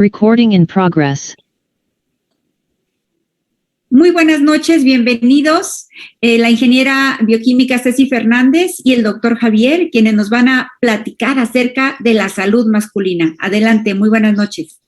Recording in progress. Muy buenas noches, bienvenidos. La ingeniera bioquímica Ceci Fernández y el doctor Javier, quienes nos van a platicar acerca de la salud masculina. Adelante, muy buenas noches.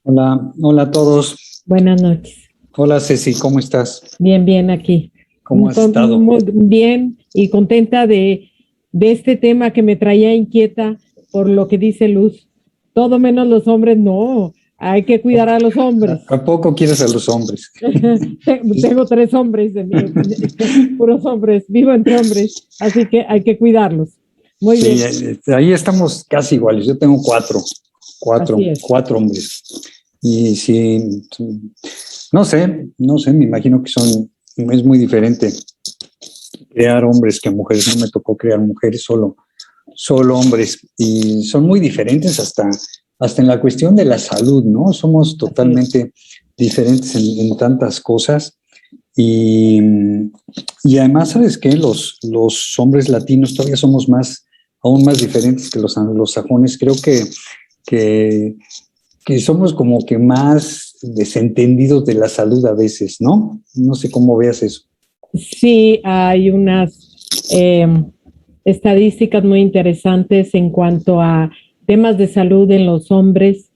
Hola a todos. Buenas noches. Hola Ceci, ¿cómo estás? Bien, aquí. ¿Cómo has estado? Muy bien y contenta de este tema que me traía inquieta por lo que dice Luz. Todo menos los hombres, no. Hay que cuidar a los hombres. ¿A poco quieres a los hombres? Tengo 3 hombres, puros hombres, vivo entre hombres, así que hay que cuidarlos. Muy sí, bien. Ahí estamos casi iguales. Yo tengo cuatro hombres. Y sí, no sé, me imagino que es muy diferente crear hombres que mujeres. No me tocó crear mujeres, solo hombres. Y son muy diferentes hasta en la cuestión de la salud, ¿no? Somos totalmente diferentes en tantas cosas. Y además, ¿sabes qué? Los hombres latinos todavía somos aún más diferentes que los anglosajones. Creo que somos como que más desentendidos de la salud a veces, ¿no? No sé cómo veas eso. Sí, hay unas estadísticas muy interesantes en cuanto a temas de salud en los hombres.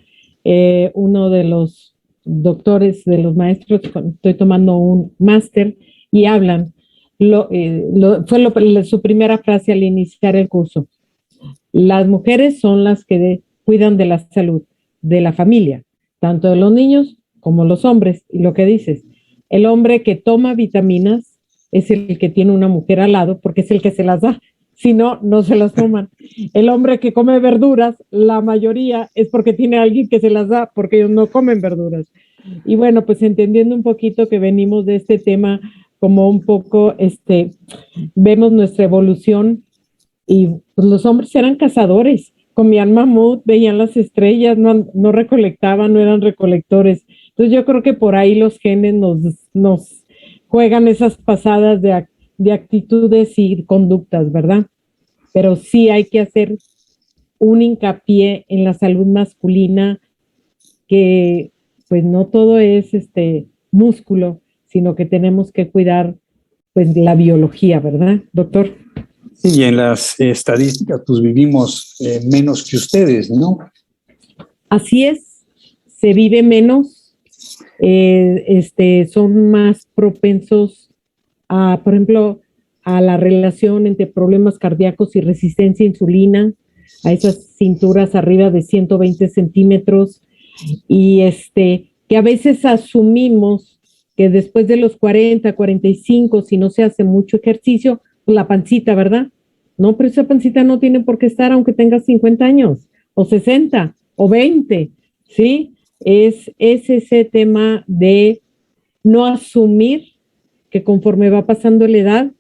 Uno de los doctores, de los maestros, estoy tomando un máster y hablan, su primera frase al iniciar el curso: las mujeres son las que cuidan de la salud de la familia, tanto de los niños como los hombres. Y lo que dices, el hombre que toma vitaminas es el que tiene una mujer al lado porque es el que se las da. Si no, no se las toman. El hombre que come verduras, la mayoría es porque tiene a alguien que se las da, porque ellos no comen verduras. Y bueno, pues entendiendo un poquito que venimos de este tema, como un poco, vemos nuestra evolución y pues los hombres eran cazadores, comían mamut, veían las estrellas, no recolectaban, no eran recolectores. Entonces yo creo que por ahí los genes nos juegan esas pasadas de actitudes y conductas, ¿verdad? Pero sí hay que hacer un hincapié en la salud masculina, que pues no todo es músculo, sino que tenemos que cuidar pues la biología, ¿verdad, doctor? Sí, y en las estadísticas pues vivimos menos que ustedes, ¿no? Así es, se vive menos, son más propensos a, por ejemplo, a la relación entre problemas cardíacos y resistencia a insulina, a esas cinturas arriba de 120 centímetros, y que a veces asumimos que después de los 40, 45, si no se hace mucho ejercicio, pues la pancita, ¿verdad? No, pero esa pancita no tiene por qué estar aunque tengas 50 años, o 60, o 20, ¿sí? Es ese tema de no asumir que conforme va pasando la edad,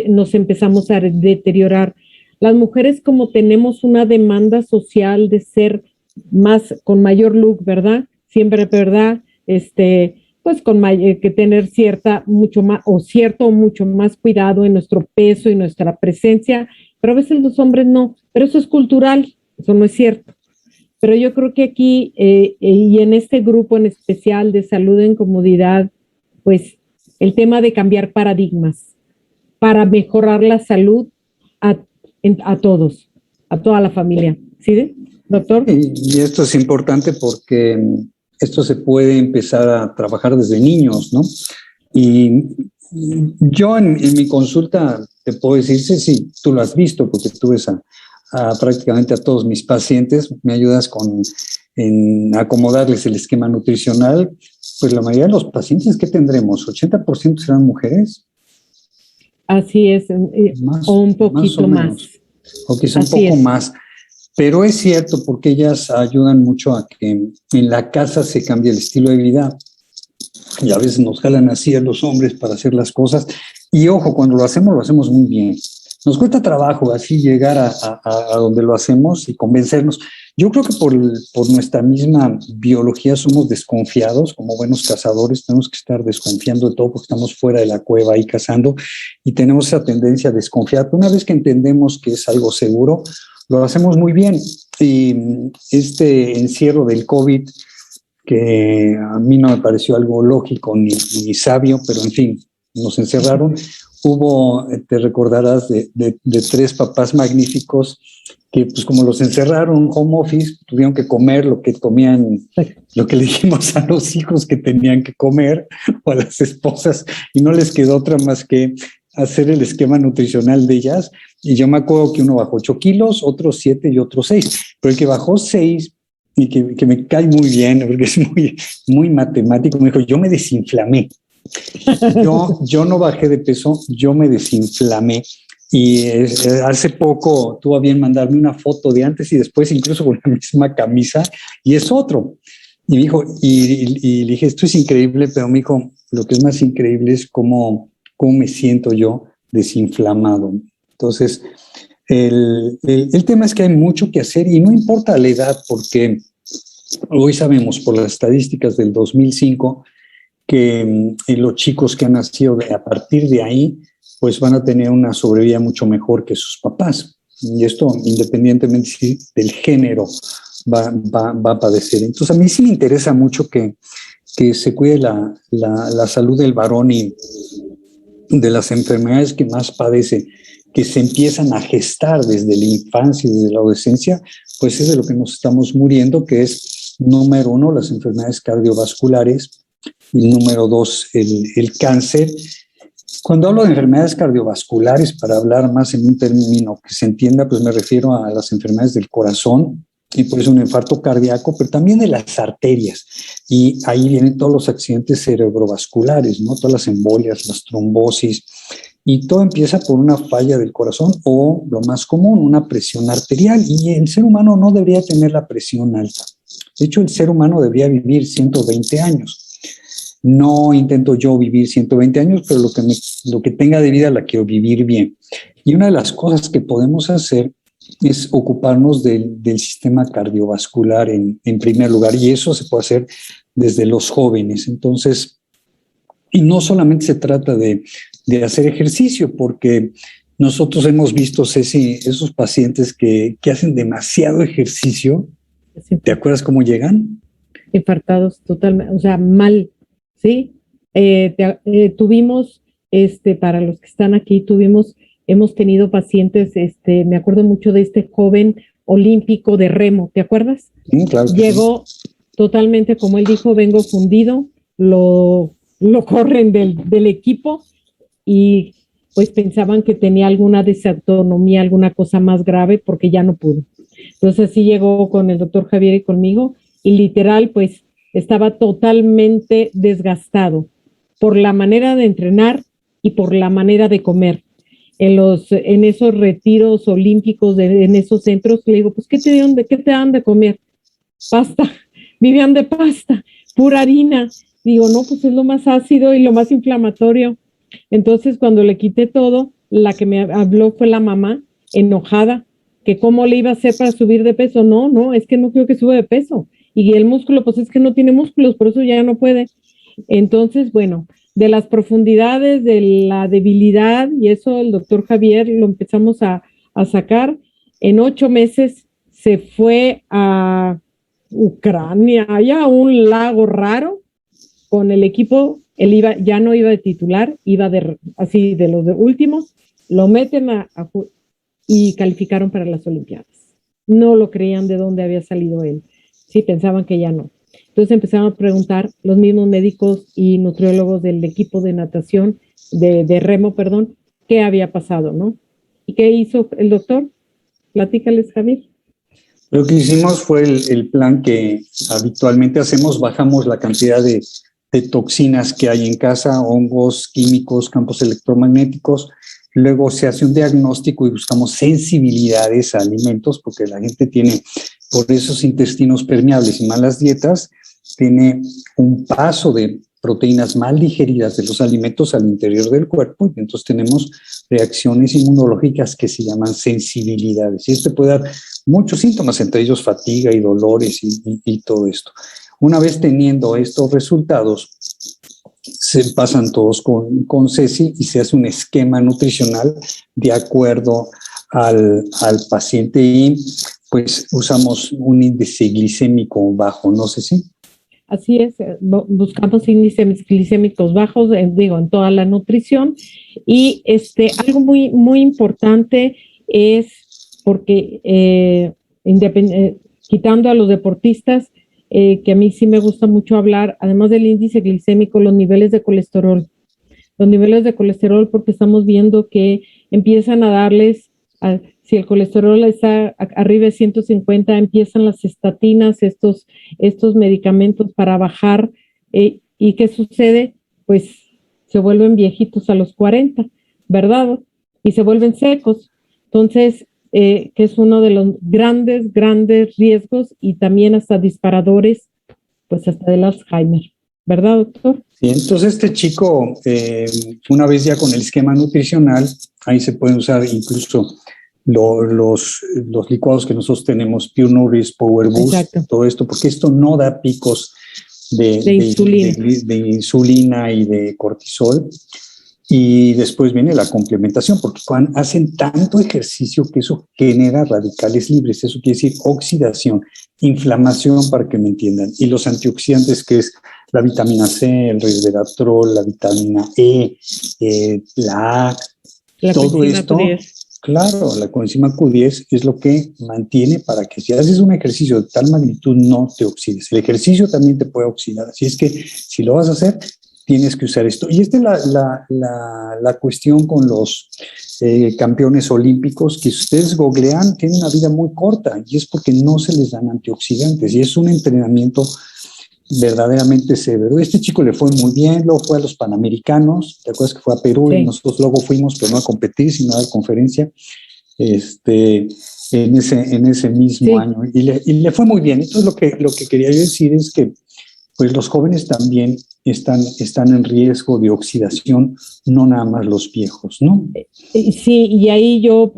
nos empezamos a deteriorar. Las mujeres, como tenemos una demanda social de ser con mayor look, ¿verdad? Siempre, ¿verdad? Pues que tener mucho más cuidado en nuestro peso y nuestra presencia, pero a veces los hombres no, pero eso es cultural, eso no es cierto. Pero yo creo que aquí, y en este grupo en especial de salud en comodidad, pues el tema de cambiar paradigmas para mejorar la salud a todos, a toda la familia. ¿Sí, doctor? Y esto es importante porque esto se puede empezar a trabajar desde niños, ¿no? Y yo en mi consulta te puedo decir, sí, tú lo has visto porque tú ves a prácticamente a todos mis pacientes, me ayudas en acomodarles el esquema nutricional. Pues la mayoría de los pacientes que tendremos, 80% serán mujeres. Así es, o un poquito más. O quizá un poco más. Pero es cierto, porque ellas ayudan mucho a que en la casa se cambie el estilo de vida. Y a veces nos jalan así a los hombres para hacer las cosas. Y ojo, cuando lo hacemos muy bien. Nos cuesta trabajo así llegar a donde lo hacemos y convencernos. Yo creo que por nuestra misma biología somos desconfiados, como buenos cazadores tenemos que estar desconfiando de todo porque estamos fuera de la cueva ahí cazando y tenemos esa tendencia a desconfiar. Una vez que entendemos que es algo seguro, lo hacemos muy bien. Y este encierro del COVID, que a mí no me pareció algo lógico ni sabio, pero en fin, nos encerraron. Hubo, te recordarás, de 3 papás magníficos que, pues como los encerraron home office, tuvieron que comer lo que comían, lo que le dijimos a los hijos que tenían que comer, o a las esposas, y no les quedó otra más que hacer el esquema nutricional de ellas. Y yo me acuerdo que uno bajó 8 kilos, otro 7 y otro 6, pero el que bajó 6, y que me cae muy bien, porque es muy matemático, me dijo, yo me desinflamé. Yo no bajé de peso, yo me desinflamé. Y hace poco tuvo a bien mandarme una foto de antes y después, incluso con la misma camisa, y es otro. Y me dijo, y le dije, esto es increíble, pero me dijo, lo que es más increíble es cómo me siento yo desinflamado. Entonces, el tema es que hay mucho que hacer y no importa la edad, porque hoy sabemos por las estadísticas del 2005 que los chicos que han nacido a partir de ahí, pues van a tener una sobrevida mucho mejor que sus papás. Y esto, independientemente del género, va a padecer. Entonces, a mí sí me interesa mucho que se cuide la salud del varón y de las enfermedades que más padece, que se empiezan a gestar desde la infancia y desde la adolescencia, pues es de lo que nos estamos muriendo, que es, número 1, las enfermedades cardiovasculares, y número 2, el cáncer. Cuando hablo de enfermedades cardiovasculares, para hablar más en un término que se entienda, pues me refiero a las enfermedades del corazón, y por eso un infarto cardíaco, pero también de las arterias. Y ahí vienen todos los accidentes cerebrovasculares, ¿no? Todas las embolias, las trombosis, y todo empieza por una falla del corazón o, lo más común, una presión arterial. Y el ser humano no debería tener la presión alta. De hecho, el ser humano debería vivir 120 años. No intento yo vivir 120 años, pero lo que tenga de vida la quiero vivir bien. Y una de las cosas que podemos hacer es ocuparnos del sistema cardiovascular en primer lugar, y eso se puede hacer desde los jóvenes. Entonces, y no solamente se trata de hacer ejercicio, porque nosotros hemos visto, Ceci, esos pacientes que hacen demasiado ejercicio. ¿Te acuerdas cómo llegan? Infartados totalmente, o sea, mal, ¿sí? Tuvimos, para los que están aquí, hemos tenido pacientes, me acuerdo mucho de este joven olímpico de remo, ¿te acuerdas? Claro. Llegó totalmente, como él dijo, vengo fundido, lo corren del equipo y pues pensaban que tenía alguna disautonomía, alguna cosa más grave porque ya no pudo. Entonces sí llegó con el doctor Javier y conmigo y literal pues estaba totalmente desgastado por la manera de entrenar y por la manera de comer. En esos retiros olímpicos, en esos centros, le digo, pues ¿qué te dan de comer? Pasta, vivían de pasta, pura harina. Digo, no, pues es lo más ácido y lo más inflamatorio. Entonces, cuando le quité todo, la que me habló fue la mamá, enojada, que cómo le iba a hacer para subir de peso. No, es que no quiero que suba de peso. Y el músculo, pues es que no tiene músculos, por eso ya no puede. Entonces, bueno, de las profundidades, de la debilidad, y eso el doctor Javier lo empezamos a sacar. En 8 meses se fue a Ucrania, allá a un lago raro, con el equipo. Él ya no iba de titular, iba así de los de últimos, lo meten y calificaron para las Olimpiadas. No lo creían de dónde había salido él. Sí, pensaban que ya no. Entonces empezaron a preguntar los mismos médicos y nutriólogos del equipo de natación, de remo, perdón, qué había pasado, ¿no? ¿Y qué hizo el doctor? Platícales, Javier. Lo que hicimos fue el plan que habitualmente hacemos, bajamos la cantidad de toxinas que hay en casa, hongos, químicos, campos electromagnéticos. Luego se hace un diagnóstico y buscamos sensibilidades a alimentos, porque la gente tiene, por esos intestinos permeables y malas dietas, tiene un paso de proteínas mal digeridas de los alimentos al interior del cuerpo, y entonces tenemos reacciones inmunológicas que se llaman sensibilidades. Y esto puede dar muchos síntomas, entre ellos fatiga y dolores y todo esto. Una vez teniendo estos resultados, se pasan todos con Ceci y se hace un esquema nutricional de acuerdo al paciente. Y pues usamos un índice glicémico bajo, no sé si. Así es, buscamos índices glicémicos bajos, en toda la nutrición. Y algo muy, muy importante es porque quitando a los deportistas, que a mí sí me gusta mucho hablar, además del índice glicémico, los niveles de colesterol. Los niveles de colesterol, porque estamos viendo que empiezan a darles, si el colesterol está arriba de 150, empiezan las estatinas, estos medicamentos para bajar. ¿Y qué sucede? Pues se vuelven viejitos a los 40, ¿verdad? Y se vuelven secos. Entonces, que es uno de los grandes, grandes riesgos y también hasta disparadores, pues hasta del Alzheimer. ¿Verdad, doctor? Sí, entonces este chico, una vez ya con el esquema nutricional, ahí se pueden usar incluso los licuados que nosotros tenemos, Pure Nourish, Power Boost, exacto, todo esto, porque esto no da picos de insulina y de cortisol. Y después viene la complementación, porque cuando hacen tanto ejercicio que eso genera radicales libres, eso quiere decir oxidación, inflamación, para que me entiendan, y los antioxidantes, que es la vitamina C, el resveratrol, la vitamina E, la A, todo esto, claro, la coenzima Q10 es lo que mantiene para que si haces un ejercicio de tal magnitud no te oxides. El ejercicio también te puede oxidar, así es que si lo vas a hacer, tienes que usar esto. Y esta es la cuestión con los campeones olímpicos, que si ustedes googlean, tienen una vida muy corta, y es porque no se les dan antioxidantes, y es un entrenamiento verdaderamente severo. Este chico le fue muy bien, luego fue a los Panamericanos, ¿te acuerdas que fue a Perú? Sí. Y nosotros luego fuimos, pero no a competir, sino a dar conferencia, en ese mismo año, y le fue muy bien. Entonces lo que quería yo decir es que pues los jóvenes también están en riesgo de oxidación, no nada más los viejos, ¿no? Sí, y ahí yo,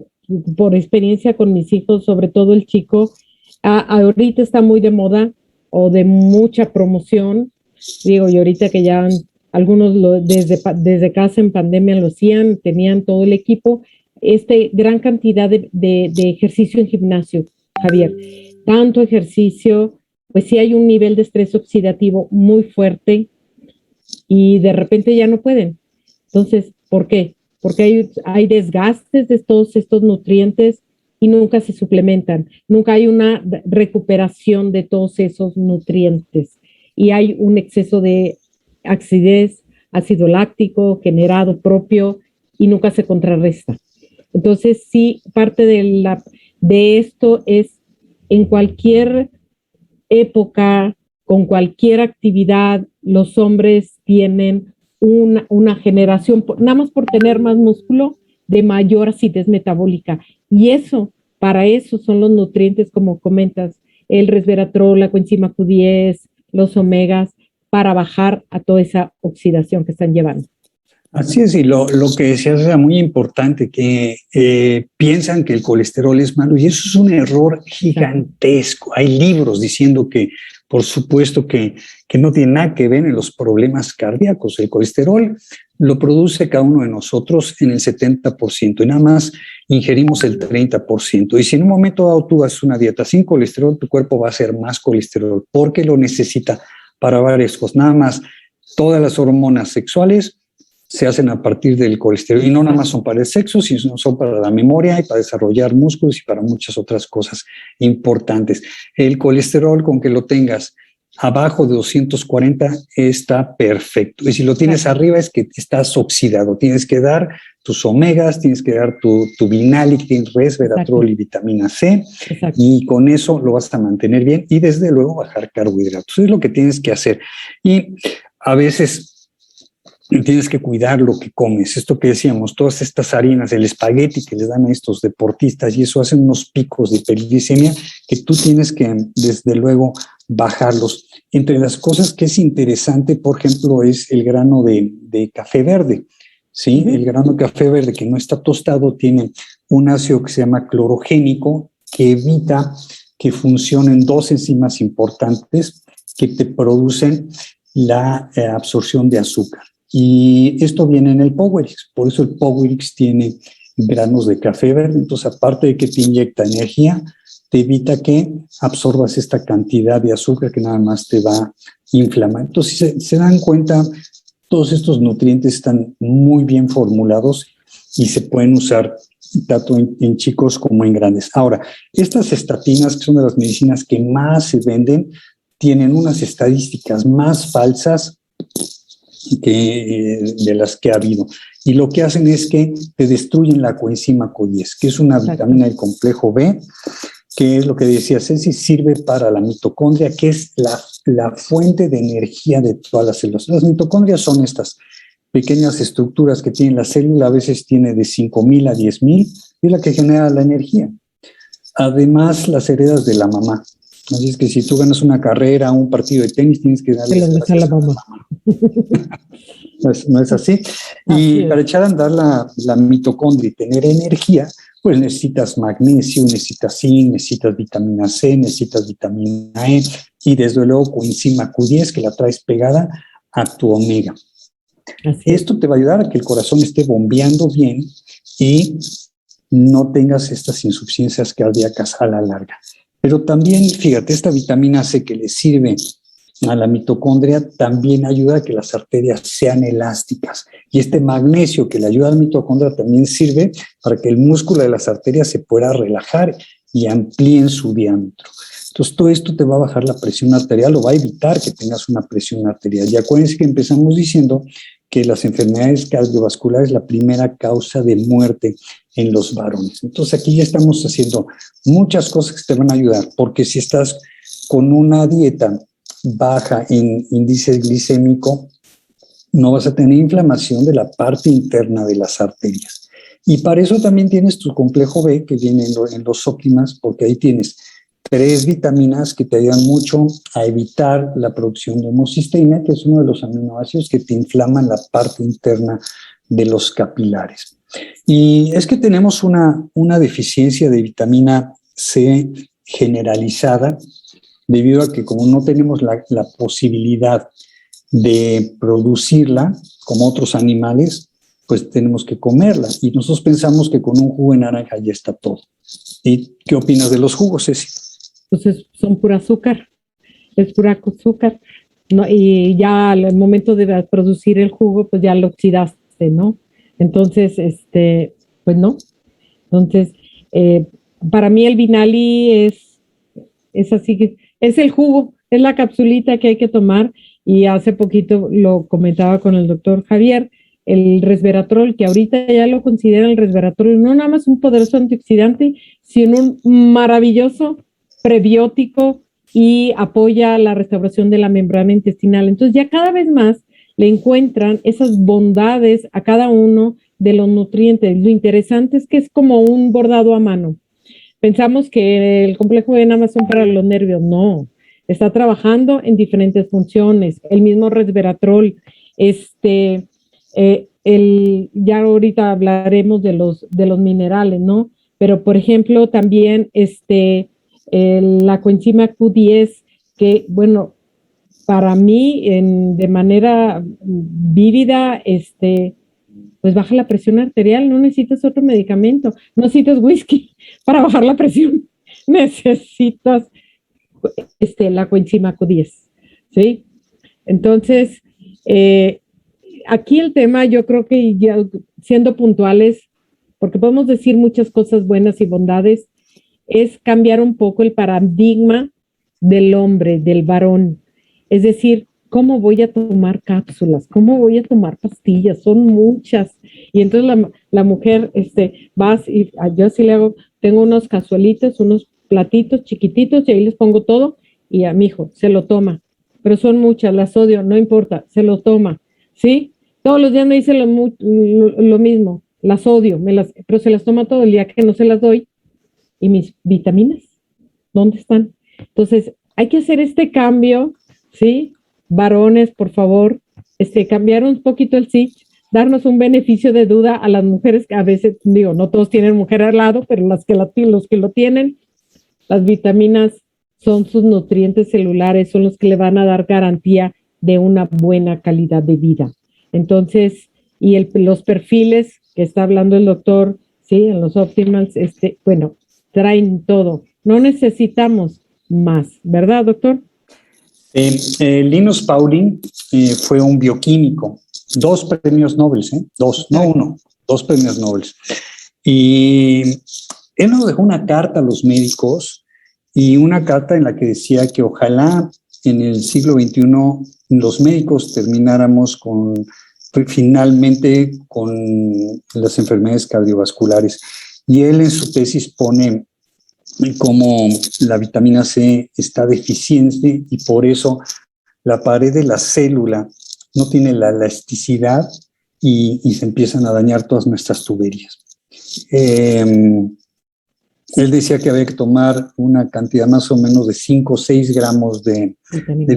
por experiencia con mis hijos, sobre todo el chico, ahorita está muy de moda o de mucha promoción, digo, y ahorita que ya algunos desde casa en pandemia lo hacían, tenían todo el equipo, gran cantidad de ejercicio en gimnasio, Javier, tanto ejercicio, pues sí hay un nivel de estrés oxidativo muy fuerte y de repente ya no pueden. Entonces, ¿por qué? Porque hay desgastes de todos estos nutrientes y nunca se suplementan, nunca hay una recuperación de todos esos nutrientes y hay un exceso de acidez, ácido láctico generado propio y nunca se contrarresta. Entonces, sí, parte de esto es en cualquier época, con cualquier actividad, los hombres tienen una generación, nada más por tener más músculo, de mayor acidez metabólica. Y para eso son los nutrientes, como comentas, el resveratrol, la coenzima Q10, los omegas, para bajar a toda esa oxidación que están llevando. Así es, y lo que decías era muy importante, que piensan que el colesterol es malo, y eso es un error gigantesco. Hay libros diciendo que, por supuesto, que no tiene nada que ver en los problemas cardíacos. El colesterol lo produce cada uno de nosotros en el 70%, y nada más ingerimos el 30%. Y si en un momento dado tú haces una dieta sin colesterol, tu cuerpo va a hacer más colesterol, porque lo necesita para varias cosas. Nada más, todas las hormonas sexuales se hacen a partir del colesterol, y no nada más son para el sexo, sino son para la memoria y para desarrollar músculos y para muchas otras cosas importantes. El colesterol, con que lo tengas abajo de 240, está perfecto. Y si lo tienes arriba, es que estás oxidado. Tienes que dar tus omegas, tienes que dar tu Vinalic, tienes resveratrol y vitamina C. Exacto. Y con eso lo vas a mantener bien, y desde luego bajar carbohidratos. Es lo que tienes que hacer. Y a veces tienes que cuidar lo que comes. Esto que decíamos, todas estas harinas, el espagueti que les dan a estos deportistas, y eso hace unos picos de hiperglicemia que tú tienes que, desde luego, bajarlos. Entre las cosas que es interesante, por ejemplo, es el grano de café verde. ¿Sí? El grano de café verde, que no está tostado, tiene un ácido que se llama clorogénico, que evita que funcionen dos enzimas importantes que te producen la absorción de azúcar. Y esto viene en el Powerix, por eso el Powerix tiene granos de café verde. Entonces, aparte de que te inyecta energía, te evita que absorbas esta cantidad de azúcar que nada más te va a inflamar. Entonces, se dan cuenta, todos estos nutrientes están muy bien formulados y se pueden usar tanto en chicos como en grandes. Ahora, estas estatinas, que son de las medicinas que más se venden, tienen unas estadísticas más falsas de las que ha habido. Y lo que hacen es que te destruyen la coenzima Q10, que es una vitamina del complejo B, que es lo que decía Ceci, sirve para la mitocondria, que es la fuente de energía de todas las células. Las mitocondrias son estas pequeñas estructuras que tiene la célula, a veces tiene de 5,000 a 10,000, y es la que genera la energía. Además, las heredas de la mamá. Así es que si tú ganas una carrera, un partido de tenis, tienes que darle a la mamá. No es así. Y para echar a andar la mitocondria y tener energía, pues necesitas magnesio, necesitas zinc, necesitas vitamina C, necesitas vitamina E y desde luego coenzima Q10 que la traes pegada a tu omega. Esto te va a ayudar a que el corazón esté bombeando bien y no tengas estas insuficiencias cardíacas a la larga. Pero también, fíjate, esta vitamina C que le sirve a la mitocondria también ayuda a que las arterias sean elásticas. Y este magnesio que le ayuda a la mitocondria también sirve para que el músculo de las arterias se pueda relajar y amplíen su diámetro. Entonces, todo esto te va a bajar la presión arterial o va a evitar que tengas una presión arterial. Y acuérdense que empezamos diciendo que las enfermedades cardiovasculares es la primera causa de muerte en los varones. Entonces, aquí ya estamos haciendo muchas cosas que te van a ayudar, porque si estás con una dieta baja en índice glicémico, no vas a tener inflamación de la parte interna de las arterias. Y para eso también tienes tu complejo B, que viene en los óptimas, porque ahí tienes 3 vitaminas que te ayudan mucho a evitar la producción de homocisteína, que es uno de los aminoácidos que te inflaman la parte interna de los capilares. Y es que tenemos una deficiencia de vitamina C generalizada, debido a que como no tenemos la posibilidad de producirla como otros animales, pues tenemos que comerla. Y nosotros pensamos que con un jugo de naranja ya está todo. ¿Y qué opinas de los jugos, Ceci? Pues son pura azúcar, es pura azúcar, ¿no? Y ya al momento de producir el jugo, pues ya lo oxidaste, ¿no? Entonces, pues no. Entonces, para mí el Vinali es así que es el jugo, es la capsulita que hay que tomar. Y hace poquito lo comentaba con el doctor Javier, el resveratrol, que ahorita ya lo considera el resveratrol no nada más un poderoso antioxidante, sino un maravilloso prebiótico y apoya la restauración de la membrana intestinal. Entonces ya cada vez más le encuentran esas bondades a cada uno de los nutrientes. Lo interesante es que es como un bordado a mano. Pensamos que el complejo B nada más son para los nervios. No, está trabajando en diferentes funciones. El mismo resveratrol, ya ahorita hablaremos de los minerales, ¿no? Pero, por ejemplo, también la coenzima Q10, que, bueno, para mí, de manera vívida, pues baja la presión arterial, no necesitas otro medicamento, no necesitas whisky para bajar la presión, necesitas la coenzima Q10, ¿sí? Entonces, aquí el tema, yo creo que ya siendo puntuales, porque podemos decir muchas cosas buenas y bondades, es cambiar un poco el paradigma del hombre, del varón. Es decir, ¿cómo voy a tomar cápsulas? ¿Cómo voy a tomar pastillas? Son muchas. Y entonces la mujer, vas y yo así le hago, tengo unos cazuelitos, unos platitos chiquititos y ahí les pongo todo y a mi hijo se lo toma. Pero son muchas, las odio, no importa, se lo toma, ¿sí? Todos los días me dice lo mismo, las odio, pero se las toma todo el día que no se las doy. ¿Y mis vitaminas? ¿Dónde están? Entonces, hay que hacer este cambio, ¿sí? Varones, por favor, cambiar un poquito el sí, darnos un beneficio de duda a las mujeres que a veces, digo, no todos tienen mujer al lado, pero los que lo tienen, las vitaminas son sus nutrientes celulares, son los que le van a dar garantía de una buena calidad de vida. Entonces, y los perfiles que está hablando el doctor ¿sí? En los Optimals, bueno, traen todo. No necesitamos más, ¿verdad, doctor? Linus Pauling fue un bioquímico, 2 premios Nobel, no uno, 2 premios Nobel. Y él nos dejó una carta a los médicos y una carta en la que decía que ojalá en el siglo XXI los médicos termináramos finalmente con las enfermedades cardiovasculares. Y él en su tesis pone cómo la vitamina C está deficiente y por eso la pared de la célula no tiene la elasticidad y se empiezan a dañar todas nuestras tuberías. Él decía que había que tomar una cantidad más o menos de 5 o 6 gramos de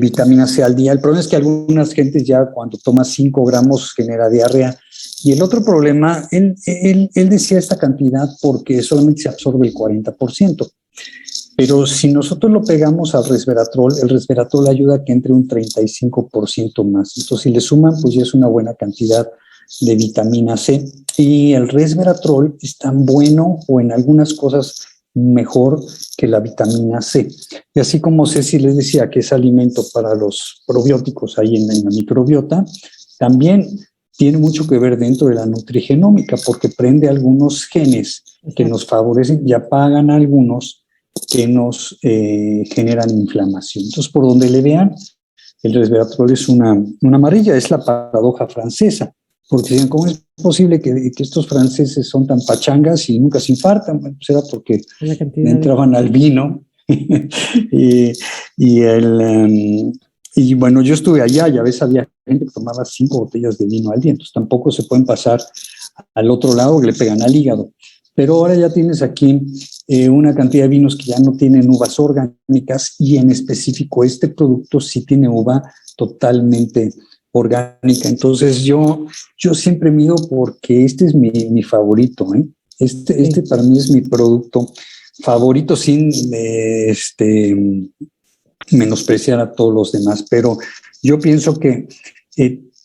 vitamina C al día. El problema es que algunas gentes ya cuando toma 5 gramos genera diarrea. Y el otro problema, él decía esta cantidad porque solamente se absorbe el 40%. Pero si nosotros lo pegamos al resveratrol, el resveratrol ayuda a que entre un 35% más. Entonces, si le suman, pues ya es una buena cantidad de vitamina C. Y el resveratrol es tan bueno o en algunas cosas mejor que la vitamina C. Y así como Ceci les decía que es alimento para los probióticos ahí en la microbiota, también tiene mucho que ver dentro de la nutrigenómica porque prende algunos genes que nos favorecen y apagan algunos que nos generan inflamación. Entonces, por donde le vean, el resveratrol es una amarilla, es la paradoja francesa, porque dicen, ¿cómo es posible que estos franceses son tan pachangas y nunca se infartan? Bueno, pues era porque entraban al vino y bueno, yo estuve allá y a veces había gente que tomaba 5 botellas de vino al día, entonces tampoco se pueden pasar al otro lado que le pegan al hígado. Pero ahora ya tienes aquí una cantidad de vinos que ya no tienen uvas orgánicas y en específico este producto sí tiene uva totalmente orgánica. Entonces yo siempre mido porque este es mi favorito, ¿eh? Este para mí es mi producto favorito sin menospreciar a todos los demás, pero yo pienso que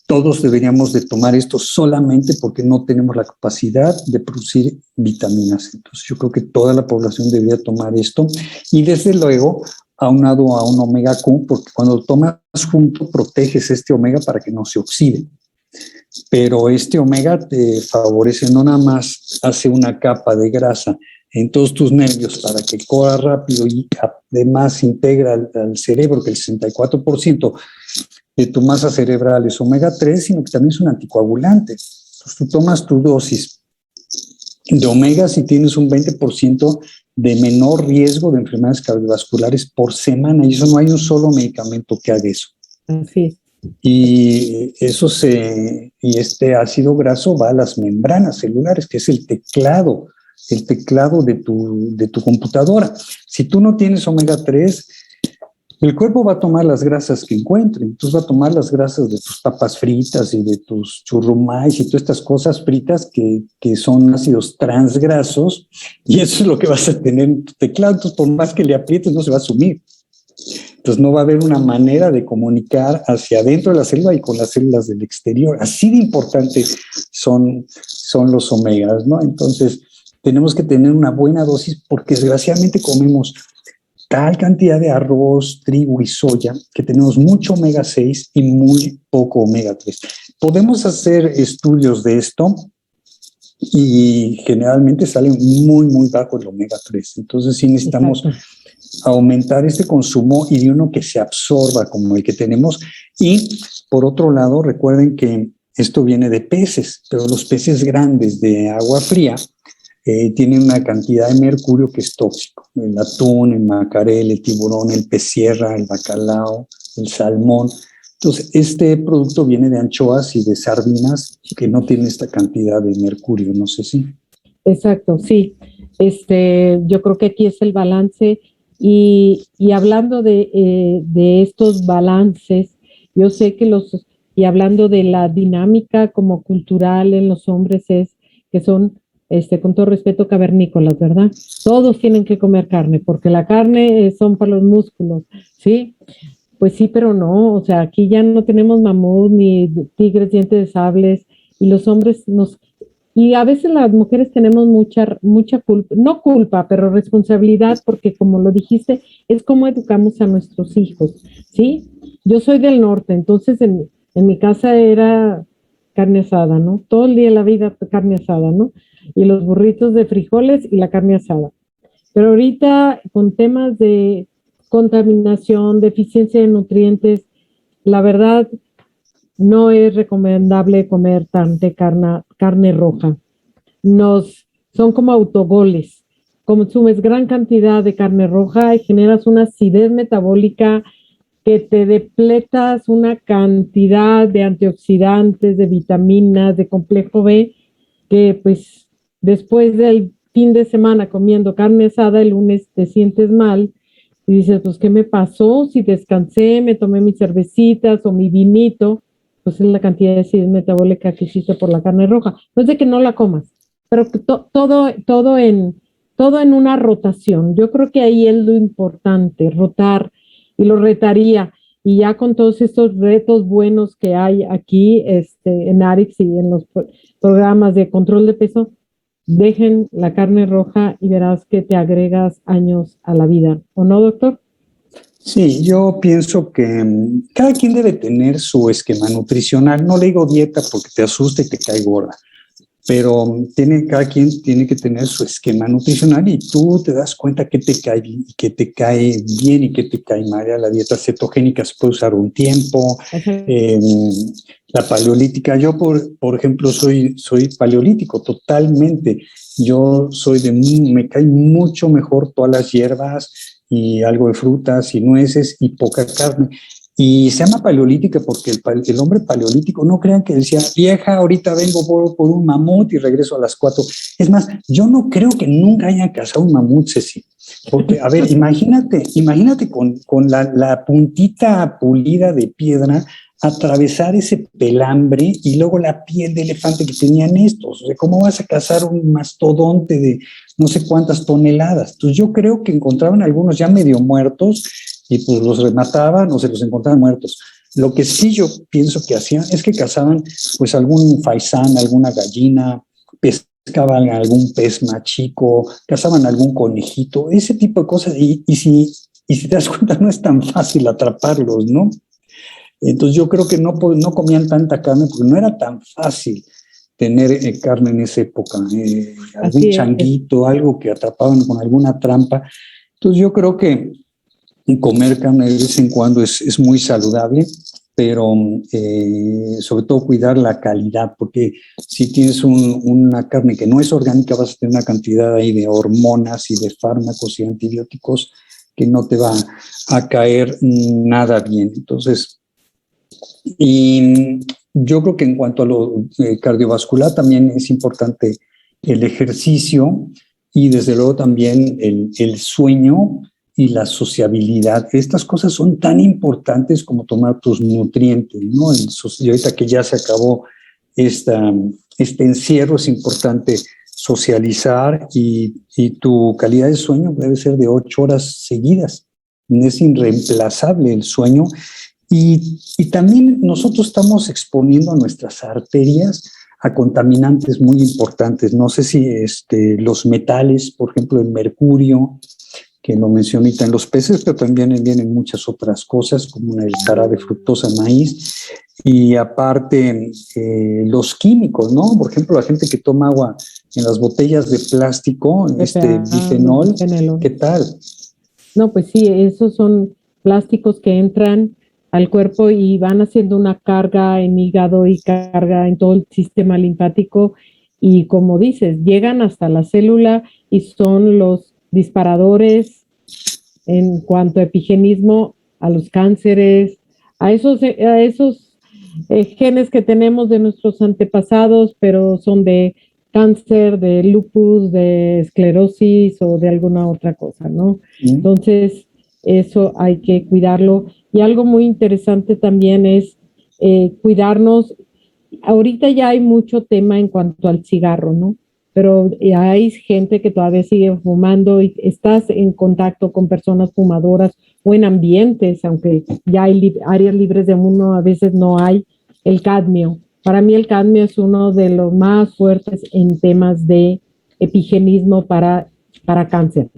todos deberíamos de tomar esto solamente porque no tenemos la capacidad de producir vitaminas. Entonces yo creo que toda la población debería tomar esto y desde luego aunado a un omega Q, porque cuando lo tomas junto proteges este omega para que no se oxide. Pero este omega te favorece, no nada más hace una capa de grasa en todos tus nervios para que corra rápido y además integra al cerebro, que el 64% de tu masa cerebral es omega 3, sino que también es un anticoagulante. Entonces tú tomas tu dosis de omegas y tienes un 20% de menor riesgo de enfermedades cardiovasculares por semana, y eso no hay un solo medicamento que haga eso. Así es. Y este ácido graso va a las membranas celulares, que es el teclado de tu computadora. Si tú no tienes omega 3, el cuerpo va a tomar las grasas que encuentre. Entonces va a tomar las grasas de tus papas fritas y de tus churrumais y todas estas cosas fritas que son ácidos transgrasos, y eso es lo que vas a tener en tu teclado. Entonces, por más que le aprietes, no se va a sumir. Entonces no va a haber una manera de comunicar hacia adentro de la célula y con las células del exterior. Así de importantes son los omegas, ¿no? Entonces tenemos que tener una buena dosis porque desgraciadamente comemos tal cantidad de arroz, trigo y soya que tenemos mucho omega 6 y muy poco omega 3. Podemos hacer estudios de esto y generalmente sale muy, muy bajo el omega 3. Entonces sí necesitamos aumentar este consumo y de uno que se absorba como el que tenemos. Y por otro lado, recuerden que esto viene de peces, pero los peces grandes de agua fría tienen una cantidad de mercurio que es tóxico. El atún, el macarel, el tiburón, el pez sierra, el bacalao, el salmón. Entonces, este producto viene de anchoas y de sardinas que no tienen esta cantidad de mercurio, no sé si. Exacto, sí. Yo creo que aquí es el balance y hablando de estos balances, yo sé que y hablando de la dinámica como cultural en los hombres es que son con todo respeto, cavernícolas, ¿verdad? Todos tienen que comer carne, porque la carne son para los músculos, ¿sí? Pues sí, pero no, o sea, aquí ya no tenemos mamut ni tigres, dientes de sables, y los hombres Y a veces las mujeres tenemos mucha culpa, no culpa, pero responsabilidad, porque como lo dijiste, es cómo educamos a nuestros hijos, ¿sí? Yo soy del norte, entonces en mi casa era carne asada, ¿no? Todo el día de la vida carne asada, ¿no? Y los burritos de frijoles y la carne asada. Pero ahorita con temas de contaminación, deficiencia de nutrientes, la verdad no es recomendable comer tanta carne roja. Son como autogoles. Consumes gran cantidad de carne roja y generas una acidez metabólica que te depletas una cantidad de antioxidantes, de vitaminas, de complejo B, que pues después del fin de semana comiendo carne asada, el lunes te sientes mal y dices, pues, ¿qué me pasó? Si descansé, me tomé mis cervecitas o mi vinito, pues es la cantidad de acidez metabólica que existe por la carne roja. No es de que no la comas, pero todo en una rotación. Yo creo que ahí es lo importante, rotar, y lo retaría. Y ya con todos estos retos buenos que hay aquí en ARIX y en los programas de control de peso, dejen la carne roja y verás que te agregas años a la vida. ¿O no, doctor? Sí, yo pienso que cada quien debe tener su esquema nutricional. No le digo dieta porque te asusta y te cae gorda, pero cada quien tiene que tener su esquema nutricional y tú te das cuenta qué te cae bien y qué te cae bien y qué te cae mal. La dieta cetogénica se puede usar un tiempo, la paleolítica. Yo, por ejemplo, soy paleolítico totalmente. Yo me cae mucho mejor todas las hierbas y algo de frutas y nueces y poca carne. Y se llama paleolítica porque el hombre paleolítico, no crean que decía, vieja, ahorita vengo por un mamut y regreso a las 4. Es más, yo no creo que nunca haya cazado un mamut, Ceci. Porque, a ver, imagínate con la puntita pulida de piedra atravesar ese pelambre y luego la piel de elefante que tenían estos. O sea, ¿cómo vas a cazar un mastodonte de no sé cuántas toneladas? Entonces yo creo que encontraban algunos ya medio muertos y pues los remataban o se los encontraban muertos. Lo que sí yo pienso que hacían es que cazaban pues algún faisán, alguna gallina, pescaban algún pez más chico, cazaban algún conejito, ese tipo de cosas. Y si te das cuenta, no es tan fácil atraparlos, ¿no? Entonces yo creo que no comían tanta carne porque no era tan fácil tener carne en esa época. Algún changuito, algo que atrapaban con alguna trampa. Entonces yo creo que comer carne de vez en cuando es muy saludable, pero sobre todo cuidar la calidad, porque si tienes una carne que no es orgánica, vas a tener una cantidad ahí de hormonas y de fármacos y antibióticos que no te va a caer nada bien. Entonces, y yo creo que en cuanto a lo cardiovascular también es importante el ejercicio y desde luego también el sueño y la sociabilidad. Estas cosas son tan importantes como tomar tus nutrientes, ¿no? Y ahorita que ya se acabó este encierro, es importante socializar y tu calidad de sueño debe ser de 8 horas seguidas. Es irreemplazable el sueño. Y también nosotros estamos exponiendo a nuestras arterias a contaminantes muy importantes. No sé si los metales, por ejemplo, el mercurio, que lo mencioné ahorita en los peces, pero también vienen muchas otras cosas, como el jarabe fructosa maíz, y aparte los químicos, ¿no? Por ejemplo, la gente que toma agua en las botellas de plástico, bifenol, ¿qué tal? No, pues sí, esos son plásticos que entran al cuerpo y van haciendo una carga en hígado y carga en todo el sistema linfático y como dices, llegan hasta la célula y son los disparadores en cuanto a epigenismo, a los cánceres, a esos genes que tenemos de nuestros antepasados, pero son de cáncer, de lupus, de esclerosis o de alguna otra cosa, ¿no? Entonces, eso hay que cuidarlo. Y algo muy interesante también es cuidarnos. Ahorita ya hay mucho tema en cuanto al cigarro, ¿no? Pero hay gente que todavía sigue fumando y estás en contacto con personas fumadoras o en ambientes, aunque ya hay áreas libres de humo, a veces no hay el cadmio. Para mí el cadmio es uno de los más fuertes en temas de epigenismo para cáncer.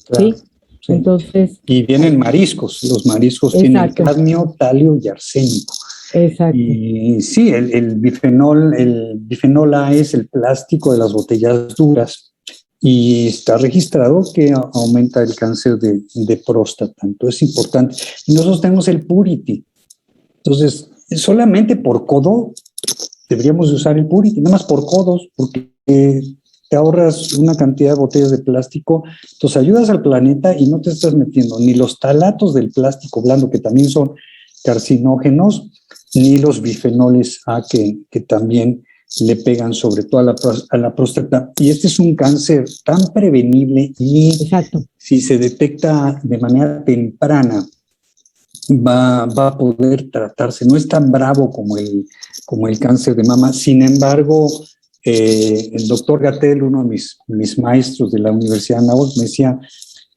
Claro, ¿Sí? sí. Entonces. Y vienen mariscos. Los mariscos Exacto. tienen cadmio, talio y arsénico. Exacto. Y sí, el bifenol A es el plástico de las botellas duras y está registrado que aumenta el cáncer de próstata. Entonces es importante. Y nosotros tenemos el Purity. Entonces, solamente por codo deberíamos usar el Purity, nada más por codos, porque te ahorras una cantidad de botellas de plástico, entonces ayudas al planeta y no te estás metiendo ni los talatos del plástico blando, que también son carcinógenos, ni los bifenoles A, que también le pegan sobre todo a la próstata. Y este es un cáncer tan prevenible y Exacto. si se detecta de manera temprana, va a poder tratarse. No es tan bravo como el cáncer de mama. Sin embargo, el doctor Gatell, uno de mis maestros de la Universidad de Anáhuac, me decía,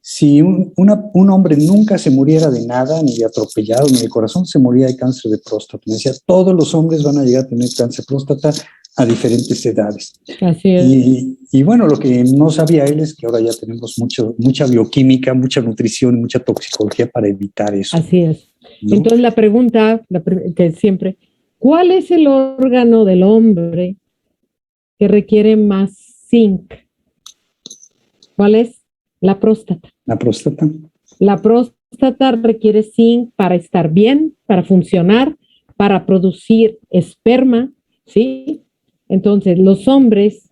si un hombre nunca se muriera de nada, ni de atropellado, ni de corazón, se moría de cáncer de próstata. Me decía, todos los hombres van a llegar a tener cáncer de próstata a diferentes edades. Así es. Y bueno, lo que no sabía él es que ahora ya tenemos mucha bioquímica, mucha nutrición, mucha toxicología para evitar eso. Así es. ¿No? Entonces la pregunta que siempre, ¿cuál es el órgano del hombre que requiere más zinc? ¿Cuál es? La próstata. La próstata. La próstata requiere zinc para estar bien, para funcionar, para producir esperma, ¿sí? Entonces, los hombres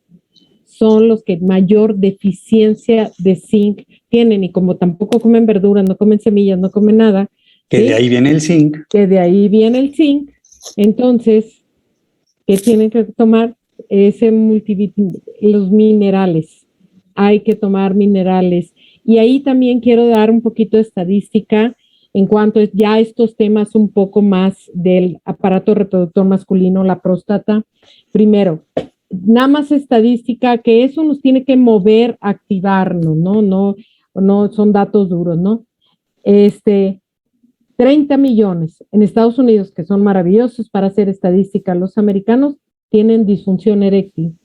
son los que mayor deficiencia de zinc tienen y como tampoco comen verduras, no comen semillas, no comen nada. Que ¿sí? de ahí viene el zinc. Que de ahí viene el zinc. Entonces, ¿qué tienen que tomar? Los minerales. Hay que tomar minerales. Y ahí también quiero dar un poquito de estadística en cuanto ya a estos temas un poco más del aparato reproductor masculino, la próstata. Primero, nada más estadística, que eso nos tiene que mover, activarnos, no son datos duros, ¿no? 30 millones en Estados Unidos, que son maravillosos para hacer estadística, los americanos tienen disfunción eréctil.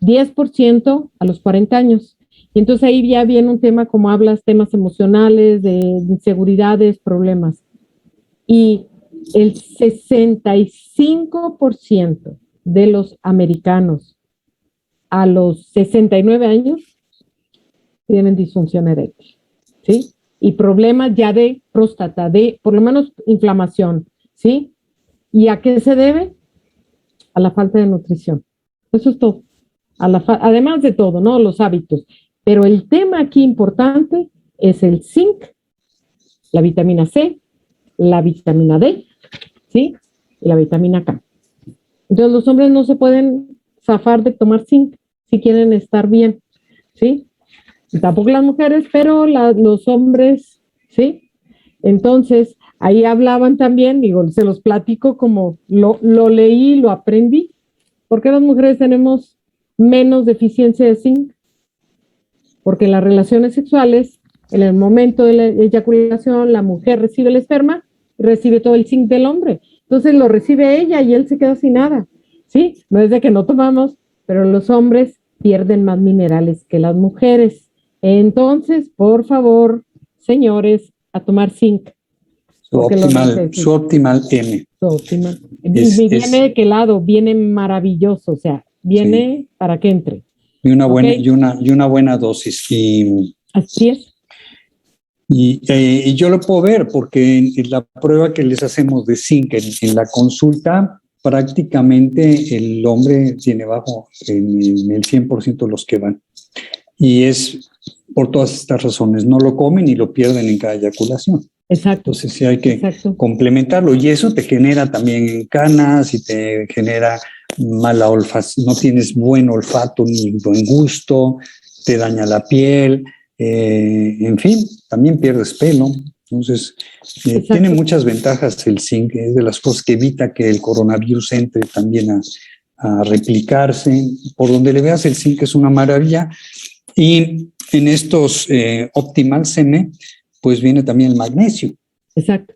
10% a los 40 años. Y entonces ahí ya viene un tema, como hablas, temas emocionales, de inseguridades, problemas. Y el 65% de los americanos a los 69 años tienen disfunción eréctil, ¿sí? Y problemas ya de próstata, de por lo menos inflamación, ¿sí? ¿Y a qué se debe? A la falta de nutrición. Eso es todo. Además de todo, ¿no? Los hábitos. Pero el tema aquí importante es el zinc, la vitamina C, la vitamina D, ¿sí? Y la vitamina K. Entonces los hombres no se pueden zafar de tomar zinc si quieren estar bien, ¿sí? Y tampoco las mujeres, pero los hombres, ¿sí? Entonces, ahí hablaban también, digo, se los platico como lo leí, lo aprendí. ¿Por qué las mujeres tenemos menos deficiencia de zinc? Porque en las relaciones sexuales, en el momento de la eyaculación, la mujer recibe el esperma, recibe todo el zinc del hombre. Entonces lo recibe ella y él se queda sin nada. ¿Sí? No es de que no tomamos, pero los hombres pierden más minerales que las mujeres. Entonces, por favor, señores, a tomar zinc. Su Optimal M. Su Optimal. ¿Y viene de qué lado? Viene maravilloso, o sea, viene para que entre. Y una buena dosis. Así es. Y yo lo puedo ver porque en la prueba que les hacemos de zinc en la consulta, prácticamente el hombre tiene bajo en el 100% de los que van. Y es por todas estas razones. No lo comen y lo pierden en cada eyaculación. Exacto. Entonces sí hay que complementarlo. Y eso te genera también canas y te genera mala olfacción. No tienes buen olfato ni buen gusto, te daña la piel. En fin, también pierdes pelo. Entonces, tiene muchas ventajas el zinc. Es de las cosas que evita que el coronavirus entre también a replicarse. Por donde le veas, el zinc es una maravilla. Y en estos Optimal CM, pues viene también el magnesio. Exacto.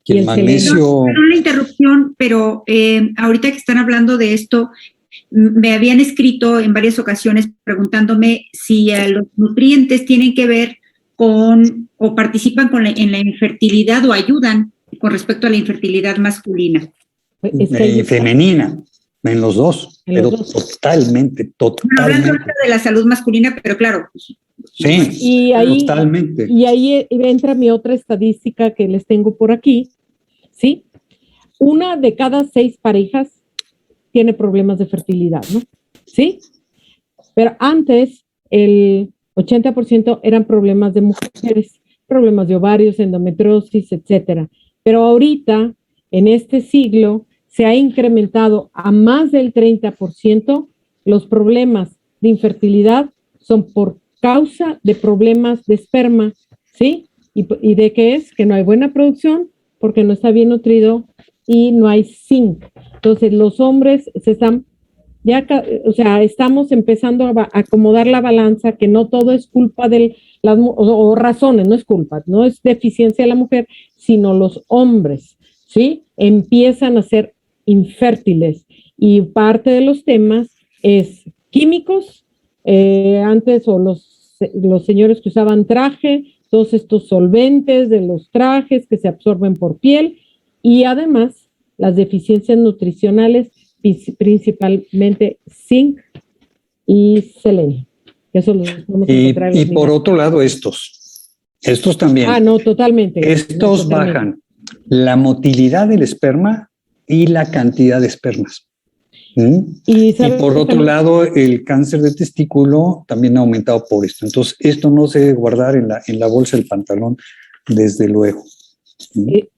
Y el magnesio... Perdón la interrupción, pero ahorita que están hablando de esto, me habían escrito en varias ocasiones preguntándome si los nutrientes tienen que ver con o participan en la infertilidad o ayudan con respecto a la infertilidad masculina. Y femenina, en los dos, pero totalmente. Hablando de la salud masculina, pero claro. Sí, y ahí, totalmente. Y ahí entra mi otra estadística que les tengo por aquí, ¿sí? 1 de cada 6 parejas tiene problemas de fertilidad, ¿no? ¿Sí? Pero antes el 80% eran problemas de mujeres, problemas de ovarios, endometriosis, etcétera. Pero ahorita, en este siglo, se ha incrementado a más del 30%. Los problemas de infertilidad son por causa de problemas de esperma, ¿sí? ¿Y de qué es? Que no hay buena producción porque no está bien nutrido y no hay zinc. Entonces, los hombres se están, estamos empezando a acomodar la balanza, que no todo es culpa de o razones, no es culpa, no es deficiencia de la mujer, sino los hombres, ¿sí? Empiezan a ser infértiles y parte de los temas es químicos, antes o los señores que usaban traje, todos estos solventes de los trajes que se absorben por piel y además las deficiencias nutricionales, principalmente zinc y selenio. Eso y por otro lado, estos también. No, totalmente. Estos bajan la motilidad del esperma y la cantidad de espermas. Y por otro lado, el cáncer de testículo también ha aumentado por esto. Entonces, esto no se debe guardar en la bolsa del pantalón, desde luego.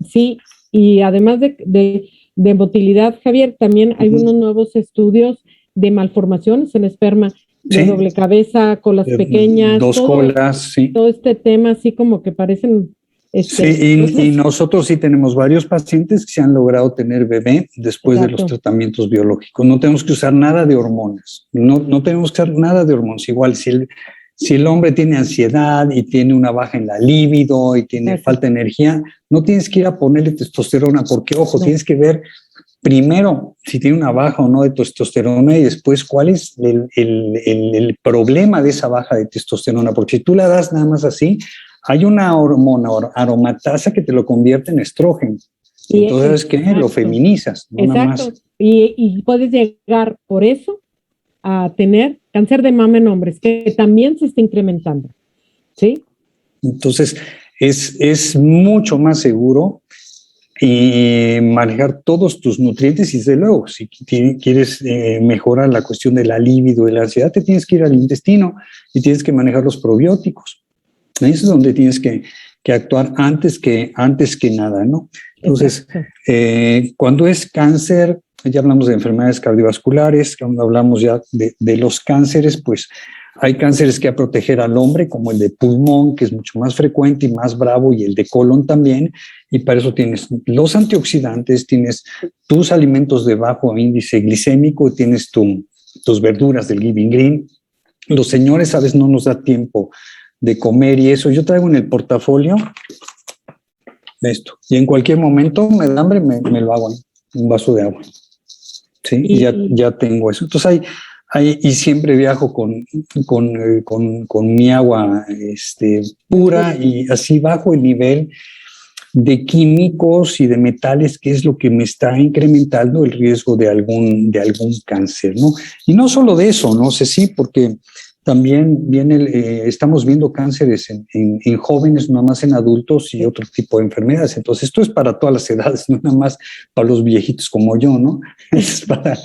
Sí, y además de motilidad, Javier, también hay unos nuevos estudios de malformaciones en esperma, de doble cabeza, colas pequeñas. Dos colas, sí. Todo este tema así como que parecen... y nosotros sí tenemos varios pacientes que se han logrado tener bebé después de los tratamientos biológicos. No tenemos que usar nada de hormonas. No tenemos que usar nada de hormonas. Igual, si el hombre tiene ansiedad y tiene una baja en la libido y tiene falta de energía, no tienes que ir a ponerle testosterona porque, ojo, tienes que ver primero si tiene una baja o no de testosterona y después cuál es el problema de esa baja de testosterona. Porque si tú la das nada más así, hay una hormona aromatasa que te lo convierte en estrógeno. Entonces, ¿qué? Lo feminizas. ¿No? Nada más. Y puedes llegar por eso a tener cáncer de mama en hombres, que también se está incrementando. ¿Sí? Entonces, es mucho más seguro y manejar todos tus nutrientes y desde luego, si quieres mejorar la cuestión de la libido, de la ansiedad, te tienes que ir al intestino y tienes que manejar los probióticos. Ahí es donde tienes que actuar antes que nada, ¿no? Entonces, cuando es cáncer, ya hablamos de enfermedades cardiovasculares, cuando hablamos ya de los cánceres, pues hay cánceres que a proteger al hombre, como el de pulmón, que es mucho más frecuente y más bravo, y el de colon también, y para eso tienes los antioxidantes, tienes tus alimentos de bajo índice glicémico, tienes tus verduras del Living Green. Los señores a veces no nos da tiempo de comer y eso. Yo traigo en el portafolio esto, y en cualquier momento me da hambre, me lo hago, un vaso de agua. Sí, y ya tengo eso. Entonces y siempre viajo con mi agua pura y así bajo el nivel de químicos y de metales, que es lo que me está incrementando el riesgo de algún cáncer, ¿no? Y no solo de eso, no sé si, porque también estamos viendo cánceres en jóvenes, no más en adultos y otro tipo de enfermedades. Entonces, esto es para todas las edades, no nada más para los viejitos como yo, ¿no? Es para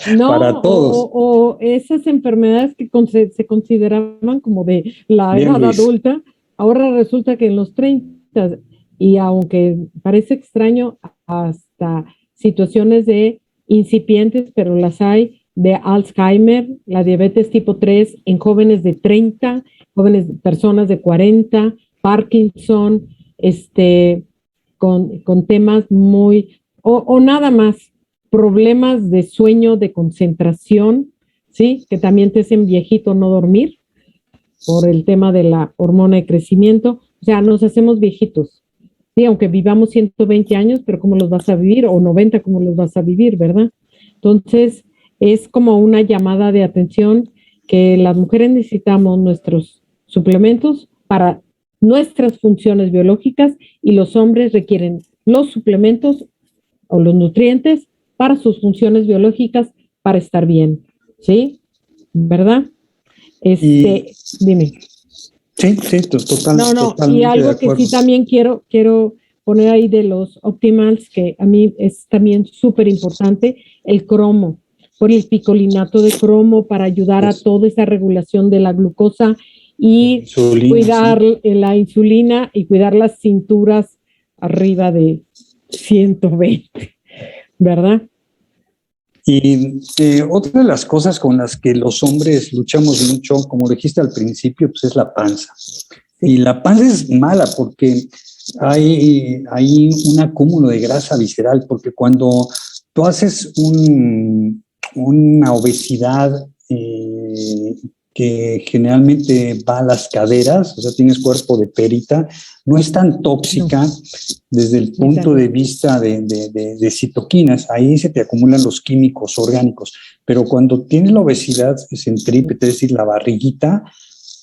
todos. O esas enfermedades que se consideraban como de la edad adulta, ahora resulta que en los 30, y aunque parece extraño, hasta situaciones de incipientes, pero las hay, de Alzheimer, la diabetes tipo 3 en jóvenes de 30, personas de 40, Parkinson, con temas muy, o nada más, problemas de sueño, de concentración, ¿sí? Que también te hacen viejito no dormir por el tema de la hormona de crecimiento. O sea, nos hacemos viejitos. Sí, aunque vivamos 120 años, pero ¿cómo los vas a vivir? O 90, ¿cómo los vas a vivir, verdad? Entonces, es como una llamada de atención que las mujeres necesitamos nuestros suplementos para nuestras funciones biológicas y los hombres requieren los suplementos o los nutrientes para sus funciones biológicas para estar bien, ¿sí? ¿Verdad? Dime. Sí, No, y totalmente de algo que acuerdo. sí también quiero poner ahí de los Optimals, que a mí es también súper importante, el cromo, por el picolinato de cromo para ayudar a toda esa regulación de la glucosa y Insulina, cuidar sí. la insulina y cuidar las cinturas arriba de 120, ¿verdad? Y otra de las cosas con las que los hombres luchamos mucho, como dijiste al principio, pues es la panza. Sí. Y la panza es mala porque hay un acúmulo de grasa visceral, porque cuando tú haces una obesidad que generalmente va a las caderas, o sea, tienes cuerpo de perita, no es tan tóxica desde el punto de vista de citoquinas. Ahí se te acumulan los químicos orgánicos, pero cuando tienes la obesidad centrípeta, es decir, la barriguita,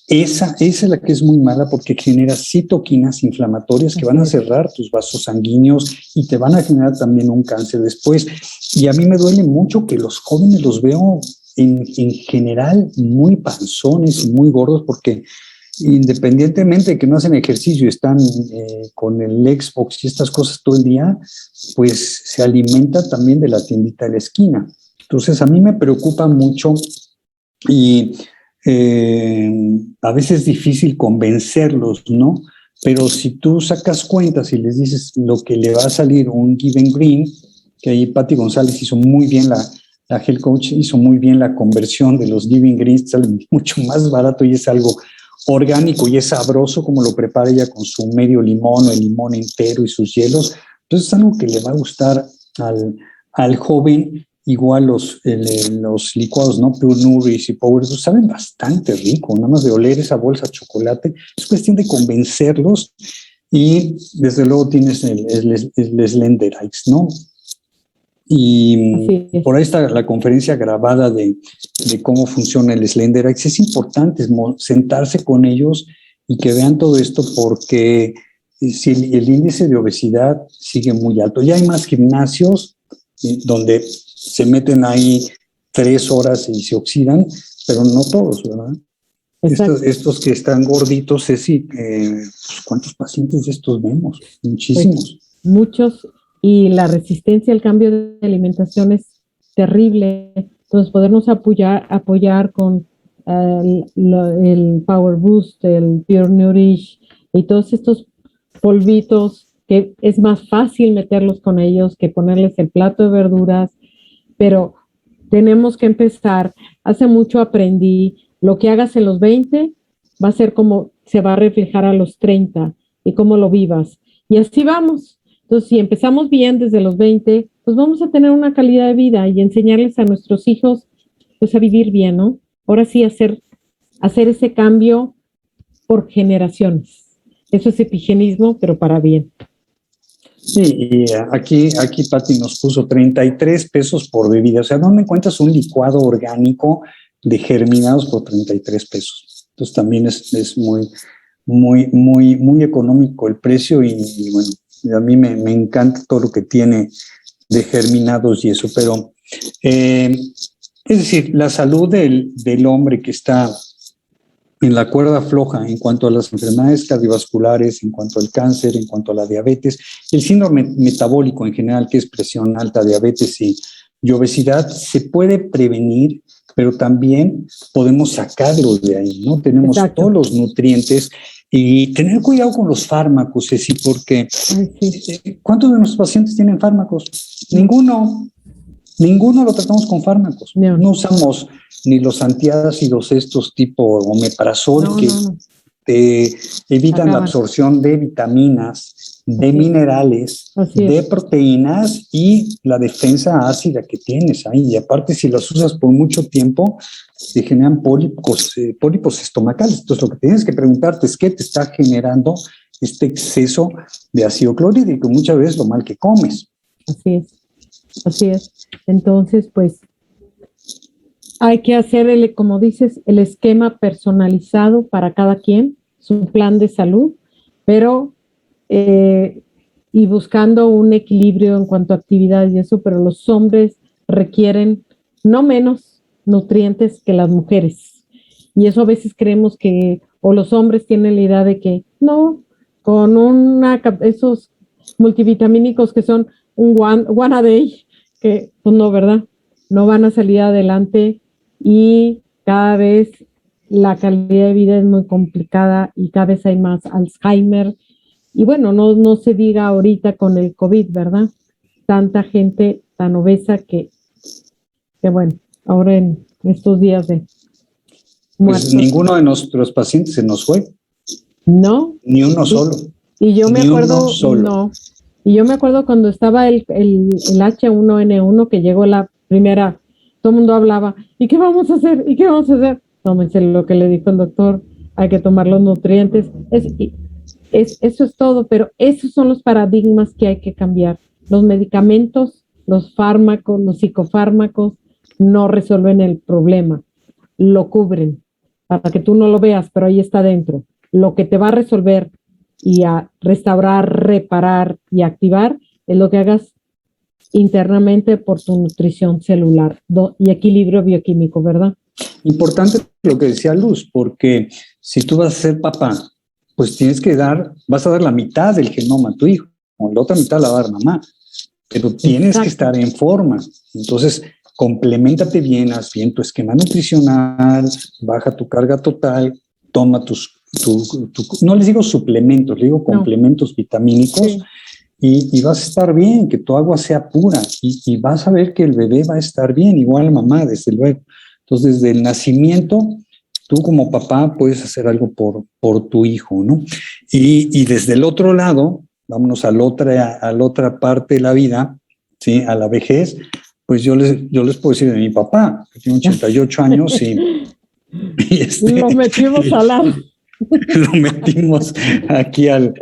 esa es la que es muy mala porque genera citoquinas inflamatorias que van a cerrar tus vasos sanguíneos y te van a generar también un cáncer después. Y a mí me duele mucho que los jóvenes los veo en general muy panzones y muy gordos porque independientemente de que no hacen ejercicio y están con el Xbox y estas cosas todo el día, pues se alimenta también de la tiendita de la esquina. Entonces a mí me preocupa mucho y a veces es difícil convencerlos, ¿no? Pero si tú sacas cuentas y les dices lo que le va a salir un Given Green, que ahí Patti González hizo muy bien la Health Coach hizo muy bien la conversión de los Given Greens, sale mucho más barato y es algo orgánico y es sabroso como lo prepara ella con su medio limón o el limón entero y sus hielos. Entonces es algo que le va a gustar al joven. Igual los licuados, ¿no? Pure Nourish y Power, saben bastante rico, nada más de oler esa bolsa de chocolate. Es cuestión de convencerlos y desde luego tienes el Slenderize, ¿no? Y por ahí está la conferencia grabada de cómo funciona el Slenderize. Es importante sentarse con ellos y que vean todo esto porque si el índice de obesidad sigue muy alto. Ya hay más gimnasios donde se meten ahí 3 horas y se oxidan, pero no todos, ¿verdad? Estos que están gorditos, Ceci, pues ¿cuántos pacientes de estos vemos? Muchísimos. Pues, muchos, y la resistencia al cambio de alimentación es terrible. Entonces, podernos apoyar con el Power Boost, el Pure Nourish y todos estos polvitos, que es más fácil meterlos con ellos que ponerles el plato de verduras, pero tenemos que empezar. Hace mucho aprendí, lo que hagas en los 20 va a ser como se va a reflejar a los 30 y cómo lo vivas. Y así vamos. Entonces, si empezamos bien desde los 20, pues vamos a tener una calidad de vida y enseñarles a nuestros hijos pues a vivir bien, ¿no? Ahora sí, hacer ese cambio por generaciones. Eso es epigenismo, pero para bien. Sí, y aquí Patti nos puso 33 pesos por bebida. O sea, ¿dónde encuentras un licuado orgánico de germinados por 33 pesos? Entonces también es muy económico el precio y bueno, a mí me encanta todo lo que tiene de germinados y eso, pero es decir, la salud del hombre que está en la cuerda floja en cuanto a las enfermedades cardiovasculares, en cuanto al cáncer, en cuanto a la diabetes, el síndrome metabólico en general, que es presión alta, diabetes y obesidad, se puede prevenir, pero también podemos sacarlos de ahí, ¿no? Tenemos todos los nutrientes y tener cuidado con los fármacos, Ceci, porque ¿cuántos de nuestros pacientes tienen fármacos? Ninguno lo tratamos con fármacos. No usamos ni los antiácidos estos tipo omeprazol que te evitan la absorción de vitaminas, de minerales, de proteínas y la defensa ácida que tienes ahí. Y aparte, si las usas por mucho tiempo, te generan pólipos estomacales. Entonces, lo que tienes que preguntarte es qué te está generando este exceso de ácido clorhídrico, muchas veces lo mal que comes. Así es. Entonces, pues, hay que hacer, como dices, el esquema personalizado para cada quien, su plan de salud, pero y buscando un equilibrio en cuanto a actividad y eso, pero los hombres requieren no menos nutrientes que las mujeres. Y eso a veces creemos que, o los hombres tienen la idea de que no, con esos multivitamínicos que son un one a day, que pues no, ¿verdad? No van a salir adelante y cada vez la calidad de vida es muy complicada y cada vez hay más Alzheimer. Y bueno, no se diga ahorita con el COVID, ¿verdad? Tanta gente tan obesa que bueno, ahora en estos días de muertos. Pues ninguno de nuestros pacientes se nos fue. No. Ni uno solo. Y yo me acuerdo, no. Y yo me acuerdo cuando estaba el H1N1 que llegó la primera, todo el mundo hablaba, ¿y qué vamos a hacer? ¿Y qué vamos a hacer? Tómense lo que le dijo el doctor, hay que tomar los nutrientes. Eso es todo, pero esos son los paradigmas que hay que cambiar. Los medicamentos, los fármacos, los psicofármacos no resuelven el problema, lo cubren para que tú no lo veas, pero ahí está dentro. Lo que te va a resolver y a restaurar, reparar y activar es lo que hagas internamente por tu nutrición celular y equilibrio bioquímico, ¿verdad? Importante lo que decía Luz, porque si tú vas a ser papá, pues vas a dar la mitad del genoma a tu hijo, o la otra mitad la va a dar mamá, pero tienes que estar en forma. Entonces, compleméntate bien, haz bien tu esquema nutricional, baja tu carga total, toma no les digo suplementos, les digo complementos vitamínicos, y vas a estar bien, que tu agua sea pura, y vas a ver que el bebé va a estar bien, igual mamá, desde luego. Entonces, desde el nacimiento, tú como papá puedes hacer algo por tu hijo, ¿no? Y desde el otro lado, vámonos a la otra parte de la vida, ¿sí? A la vejez, pues yo les puedo decir de mi papá, que tiene 88 años y lo metimos al lado. Lo metimos aquí al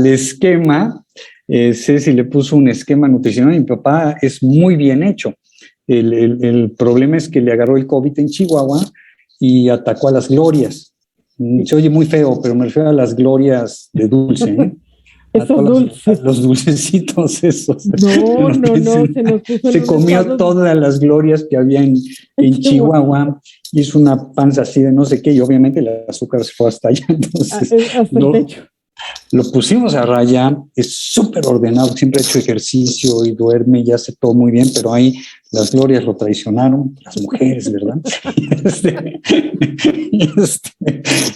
esquema. Ceci le puso un esquema nutricional. Mi papá es muy bien hecho. El problema es que le agarró el COVID en Chihuahua y atacó a las glorias. Se oye muy feo, pero me refiero a las glorias de dulce, ¿eh? Esos dulces. Los dulcecitos esos. No, se nos puso. Se comió todas las glorias que había en Chihuahua. Hizo una panza así de no sé qué, y obviamente el azúcar se fue hasta allá. Entonces, hasta el techo. Lo pusimos a raya, es súper ordenado, siempre ha hecho ejercicio y duerme y hace todo muy bien, pero ahí las glorias lo traicionaron, las mujeres, ¿verdad?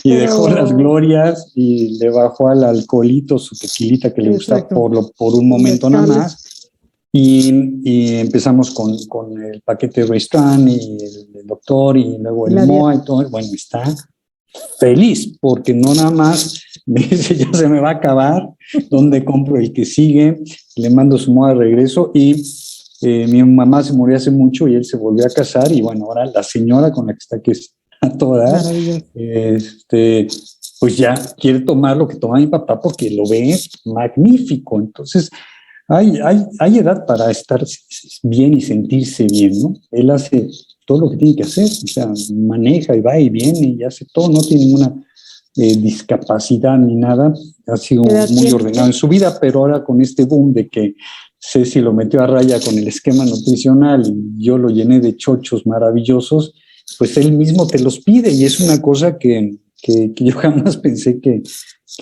Y dejó las glorias y le bajó al alcoholito su tequilita que le gusta por un momento nada más. Y empezamos con el paquete de Reistran y el doctor y luego el MOA y todo. Bueno, está feliz porque no nada más me dice ya se me va a acabar, ¿dónde compro el que sigue? Le mando su MOA de regreso y mi mamá se murió hace mucho y él se volvió a casar y bueno, ahora la señora con la que está, que es a toda pues ya quiere tomar lo que toma mi papá porque lo ve magnífico. Entonces hay edad para estar bien y sentirse bien, ¿no? Él hace todo lo que tiene que hacer, o sea, maneja y va y viene y hace todo, no tiene ninguna discapacidad ni nada, ha sido muy ordenado en su vida, pero ahora con este boom de que Ceci lo metió a raya con el esquema nutricional y yo lo llené de chochos maravillosos, pues él mismo te los pide y es una cosa que yo jamás pensé que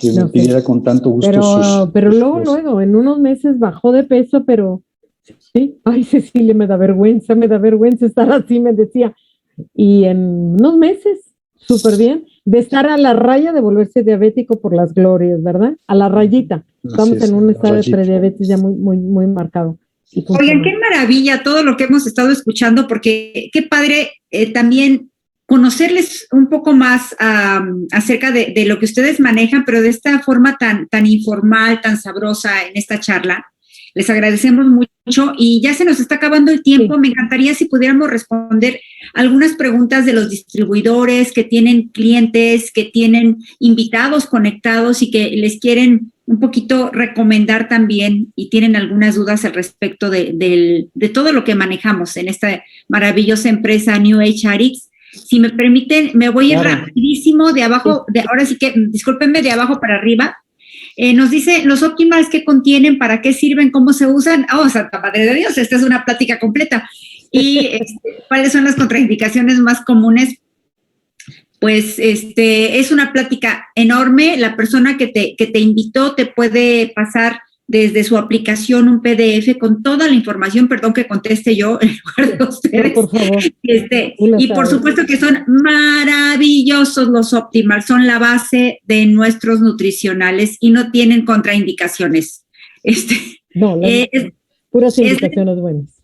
me pidiera con tanto gusto. Pero luego, en unos meses bajó de peso, pero sí, ay Cecilia, me da vergüenza estar así, me decía, y en unos meses, súper bien, de estar a la raya de volverse diabético por las glorias, ¿verdad? A la rayita. Estamos en un estado de prediabetes ya muy, muy, muy marcado. Oigan, qué maravilla todo lo que hemos estado escuchando, porque qué padre también conocerles un poco más acerca de lo que ustedes manejan, pero de esta forma tan informal, tan sabrosa en esta charla. Les agradecemos mucho y ya se nos está acabando el tiempo. Sí. Me encantaría si pudiéramos responder algunas preguntas de los distribuidores que tienen clientes, que tienen invitados conectados y que les quieren un poquito recomendar también y tienen algunas dudas al respecto de todo lo que manejamos en esta maravillosa empresa New Age Arix. Si me permiten, me voy a ir rapidísimo de abajo, ahora sí que, discúlpenme, de abajo para arriba. Nos dice los Optimals que contienen, para qué sirven, cómo se usan. Oh, Santa Madre de Dios, esta es una plática completa. Y cuáles son las contraindicaciones más comunes. Pues es una plática enorme. La persona que te invitó te puede pasar desde su aplicación un PDF con toda la información. Perdón que conteste yo en lugar de ustedes. No, por favor. Y por supuesto que son maravillosos los Optimals, son la base de nuestros nutricionales y no tienen contraindicaciones. No, puras indicaciones buenas.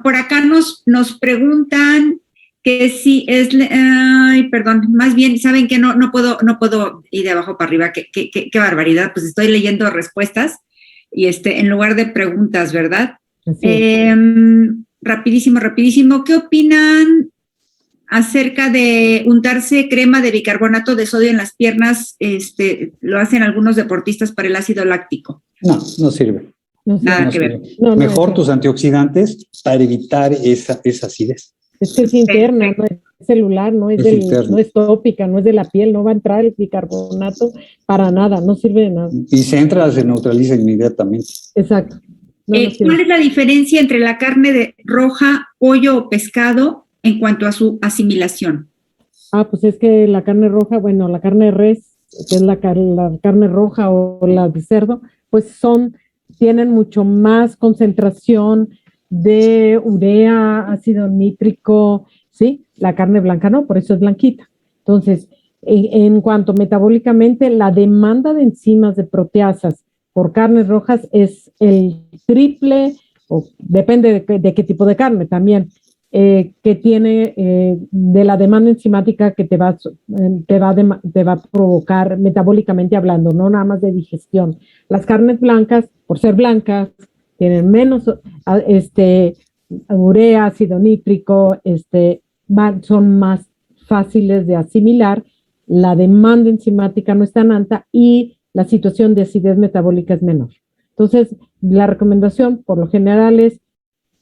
Por acá nos preguntan que si es, ay, perdón, más bien, saben que no puedo ir de abajo para arriba, qué barbaridad, pues estoy leyendo respuestas y en lugar de preguntas, ¿verdad? Rapidísimo, ¿qué opinan acerca de untarse crema de bicarbonato de sodio en las piernas? Lo hacen algunos deportistas para el ácido láctico. No sirve. Nada que ver. Mejor tus antioxidantes para evitar esa acidez. Es que es interna, no es celular, no es tópica, no es de la piel, no va a entrar el bicarbonato para nada, no sirve de nada. Y se entra, se neutraliza inmediatamente. Exacto. ¿Cuál es la diferencia entre la carne de roja, pollo o pescado en cuanto a su asimilación? Pues es que la carne roja, la carne de res, que es la carne roja o la de cerdo, pues tienen mucho más concentración de urea, ácido nítrico, ¿sí? La carne blanca no, por eso es blanquita. Entonces, en cuanto metabólicamente, la demanda de enzimas de proteasas por carnes rojas es el triple, o depende de qué tipo de carne también, que tiene de la demanda enzimática que te va a provocar metabólicamente hablando, no nada más de digestión. Las carnes blancas, por ser blancas, tienen menos urea, ácido nítrico, son más fáciles de asimilar, la demanda enzimática no es tan alta y la situación de acidez metabólica es menor. Entonces, la recomendación por lo general es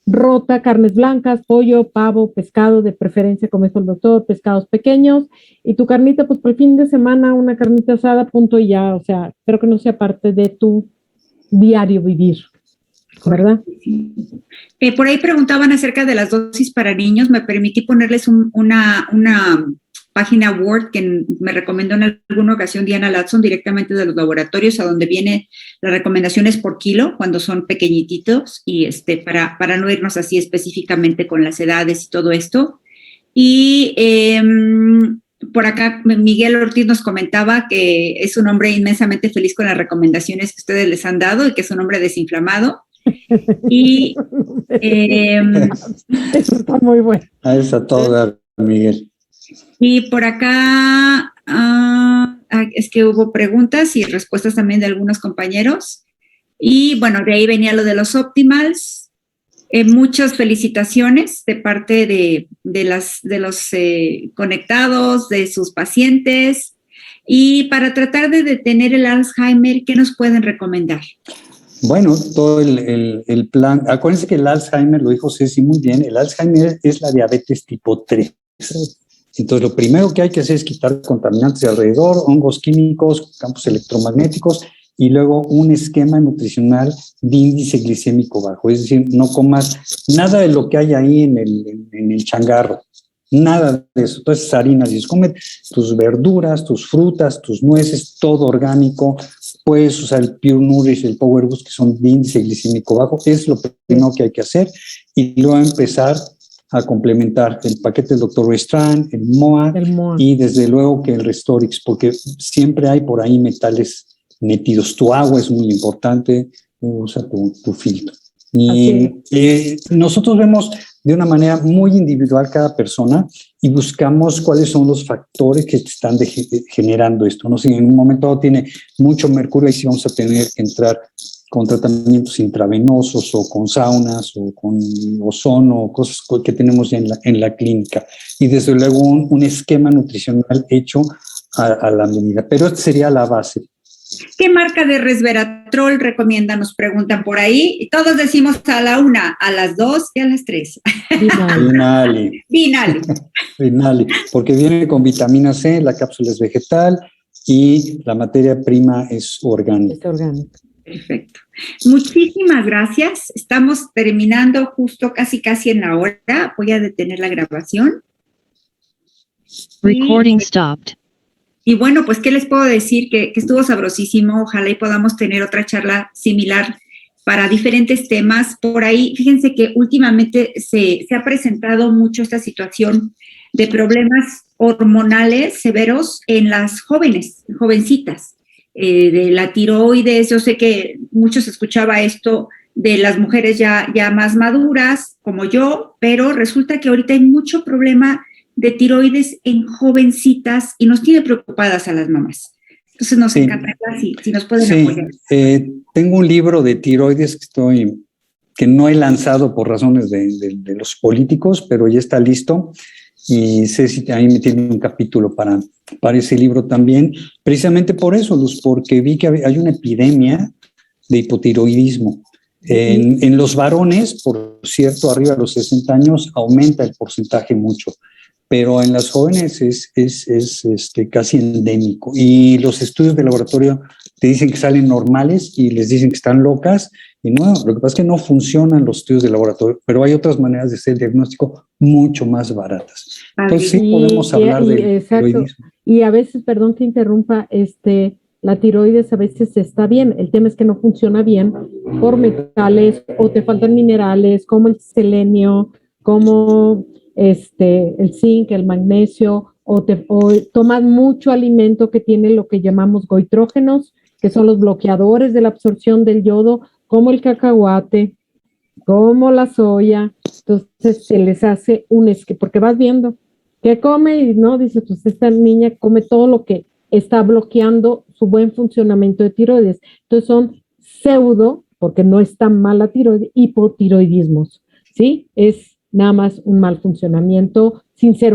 rota, carnes blancas, pollo, pavo, pescado, de preferencia, como dijo el doctor, pescados pequeños, y tu carnita, pues por el fin de semana, una carnita asada, punto y ya, o sea, espero que no sea parte de tu diario vivir, ¿verdad? Por ahí preguntaban acerca de las dosis para niños. Me permití ponerles una página Word que me recomendó en alguna ocasión Diana Latson, directamente de los laboratorios, a donde viene las recomendaciones por kilo cuando son pequeñititos y para no irnos así específicamente con las edades y todo esto. Y por acá Miguel Ortiz nos comentaba que es un hombre inmensamente feliz con las recomendaciones que ustedes les han dado y que es un hombre desinflamado. Y eso está muy bueno. Ahí está todo, Miguel. Y por acá es que hubo preguntas y respuestas también de algunos compañeros. Y bueno, de ahí venía lo de los Optimals. Muchas felicitaciones de parte de los conectados, de sus pacientes. Y para tratar de detener el Alzheimer, ¿qué nos pueden recomendar? Bueno, todo el plan, acuérdense que el Alzheimer, lo dijo Ceci muy bien, el Alzheimer es la diabetes tipo 3. Entonces, lo primero que hay que hacer es quitar contaminantes de alrededor, hongos químicos, campos electromagnéticos, y luego un esquema nutricional de índice glicémico bajo. Es decir, no comas nada de lo que hay ahí en el changarro, nada de eso. Entonces, harinas, y come tus verduras, tus frutas, tus nueces, todo orgánico. Puedes usar el Pure Nourish, el Power Boost, que son de índice glicémico bajo. Es lo primero que hay que hacer. Y luego empezar a complementar el paquete del Dr. Ray Strand, el MOA, y desde luego que el Restorix, porque siempre hay por ahí metales metidos. Tu agua es muy importante, usa tu filtro. Y nosotros vemos de una manera muy individual cada persona y buscamos cuáles son los factores que están generando esto. No sé, si en un momento tiene mucho mercurio, ahí sí vamos a tener que entrar con tratamientos intravenosos o con saunas o con ozono, cosas que tenemos ya en la clínica. Y desde luego un esquema nutricional hecho a la medida. Pero esta sería la base. ¿Qué marca de resveratrol recomienda? Nos preguntan por ahí. Y todos decimos a la 1, a las 2 y a las 3. Vinali. Vinali, porque viene con vitamina C, la cápsula es vegetal y la materia prima es orgánica. Es orgánica. Perfecto. Muchísimas gracias. Estamos terminando justo casi en la hora. Voy a detener la grabación. Recording stopped. Y bueno, pues, ¿qué les puedo decir? Que estuvo sabrosísimo. Ojalá y podamos tener otra charla similar para diferentes temas. Por ahí, fíjense que últimamente se ha presentado mucho esta situación de problemas hormonales severos en las jovencitas, de la tiroides. Yo sé que muchos escuchaba esto de las mujeres ya más maduras, como yo, pero resulta que ahorita hay mucho problema de tiroides en jovencitas y nos tiene preocupadas a las mamás. Entonces nos encantaría si nos pueden apoyar. Tengo un libro de tiroides que no he lanzado por razones de los políticos, pero ya está listo. Y Ceci ahí me tiene un capítulo para ese libro también, precisamente por eso, Luz, porque vi que hay una epidemia de hipotiroidismo. En los varones, por cierto, arriba de los 60 años, aumenta el porcentaje mucho, pero en las jóvenes es casi endémico. Y los estudios de laboratorio te dicen que salen normales y les dicen que están locas. Y no, lo que pasa es que no funcionan los estudios de laboratorio, pero hay otras maneras de hacer el diagnóstico mucho más baratas. Entonces sí podemos hablar de tiroidismo. Y a veces, perdón que interrumpa, la tiroides a veces está bien, el tema es que no funciona bien por metales o te faltan minerales como el selenio, como el zinc, el magnesio, o tomas mucho alimento que tiene lo que llamamos goitrógenos, que son los bloqueadores de la absorción del yodo, como el cacahuate, como la soya. Entonces se les hace porque vas viendo qué come y no, dice, pues esta niña come todo lo que está bloqueando su buen funcionamiento de tiroides. Entonces son pseudo, porque no es tan mala tiroides, hipotiroidismos, ¿sí? Es nada más un mal funcionamiento sin ser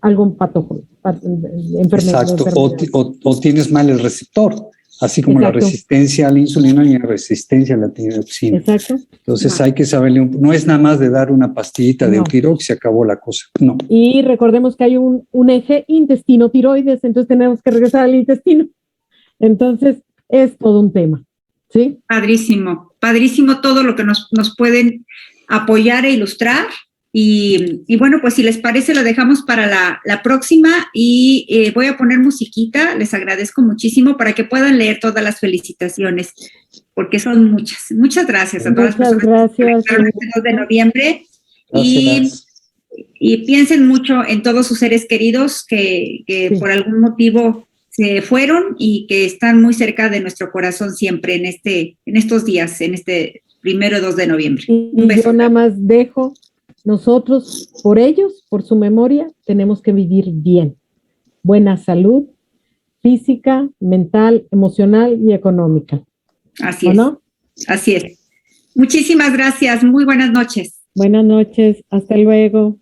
algo patógeno, enfermedad. Exacto, o tienes mal el receptor, así como la resistencia a la insulina y la resistencia a la tiroxina. Exacto. Entonces hay que saberle, no es nada más de dar una pastillita de Eutirox y se acabó la cosa, no. Y recordemos que hay un eje intestino-tiroides, entonces tenemos que regresar al intestino. Entonces es todo un tema, ¿sí? Padrísimo, padrísimo todo lo que nos pueden apoyar e ilustrar. Y bueno, pues si les parece lo dejamos para la próxima y voy a poner musiquita. Les agradezco muchísimo para que puedan leer todas las felicitaciones, porque son muchas. Muchas gracias a todas las personas que conectaron este 2 de noviembre. Y piensen mucho en todos sus seres queridos que por algún motivo se fueron y que están muy cerca de nuestro corazón siempre en estos días, en este 1-2 de noviembre. Y yo nada más dejo, nosotros, por ellos, por su memoria, tenemos que vivir bien. Buena salud física, mental, emocional y económica. Así es. ¿No? Así es. Muchísimas gracias. Muy buenas noches. Buenas noches. Hasta luego.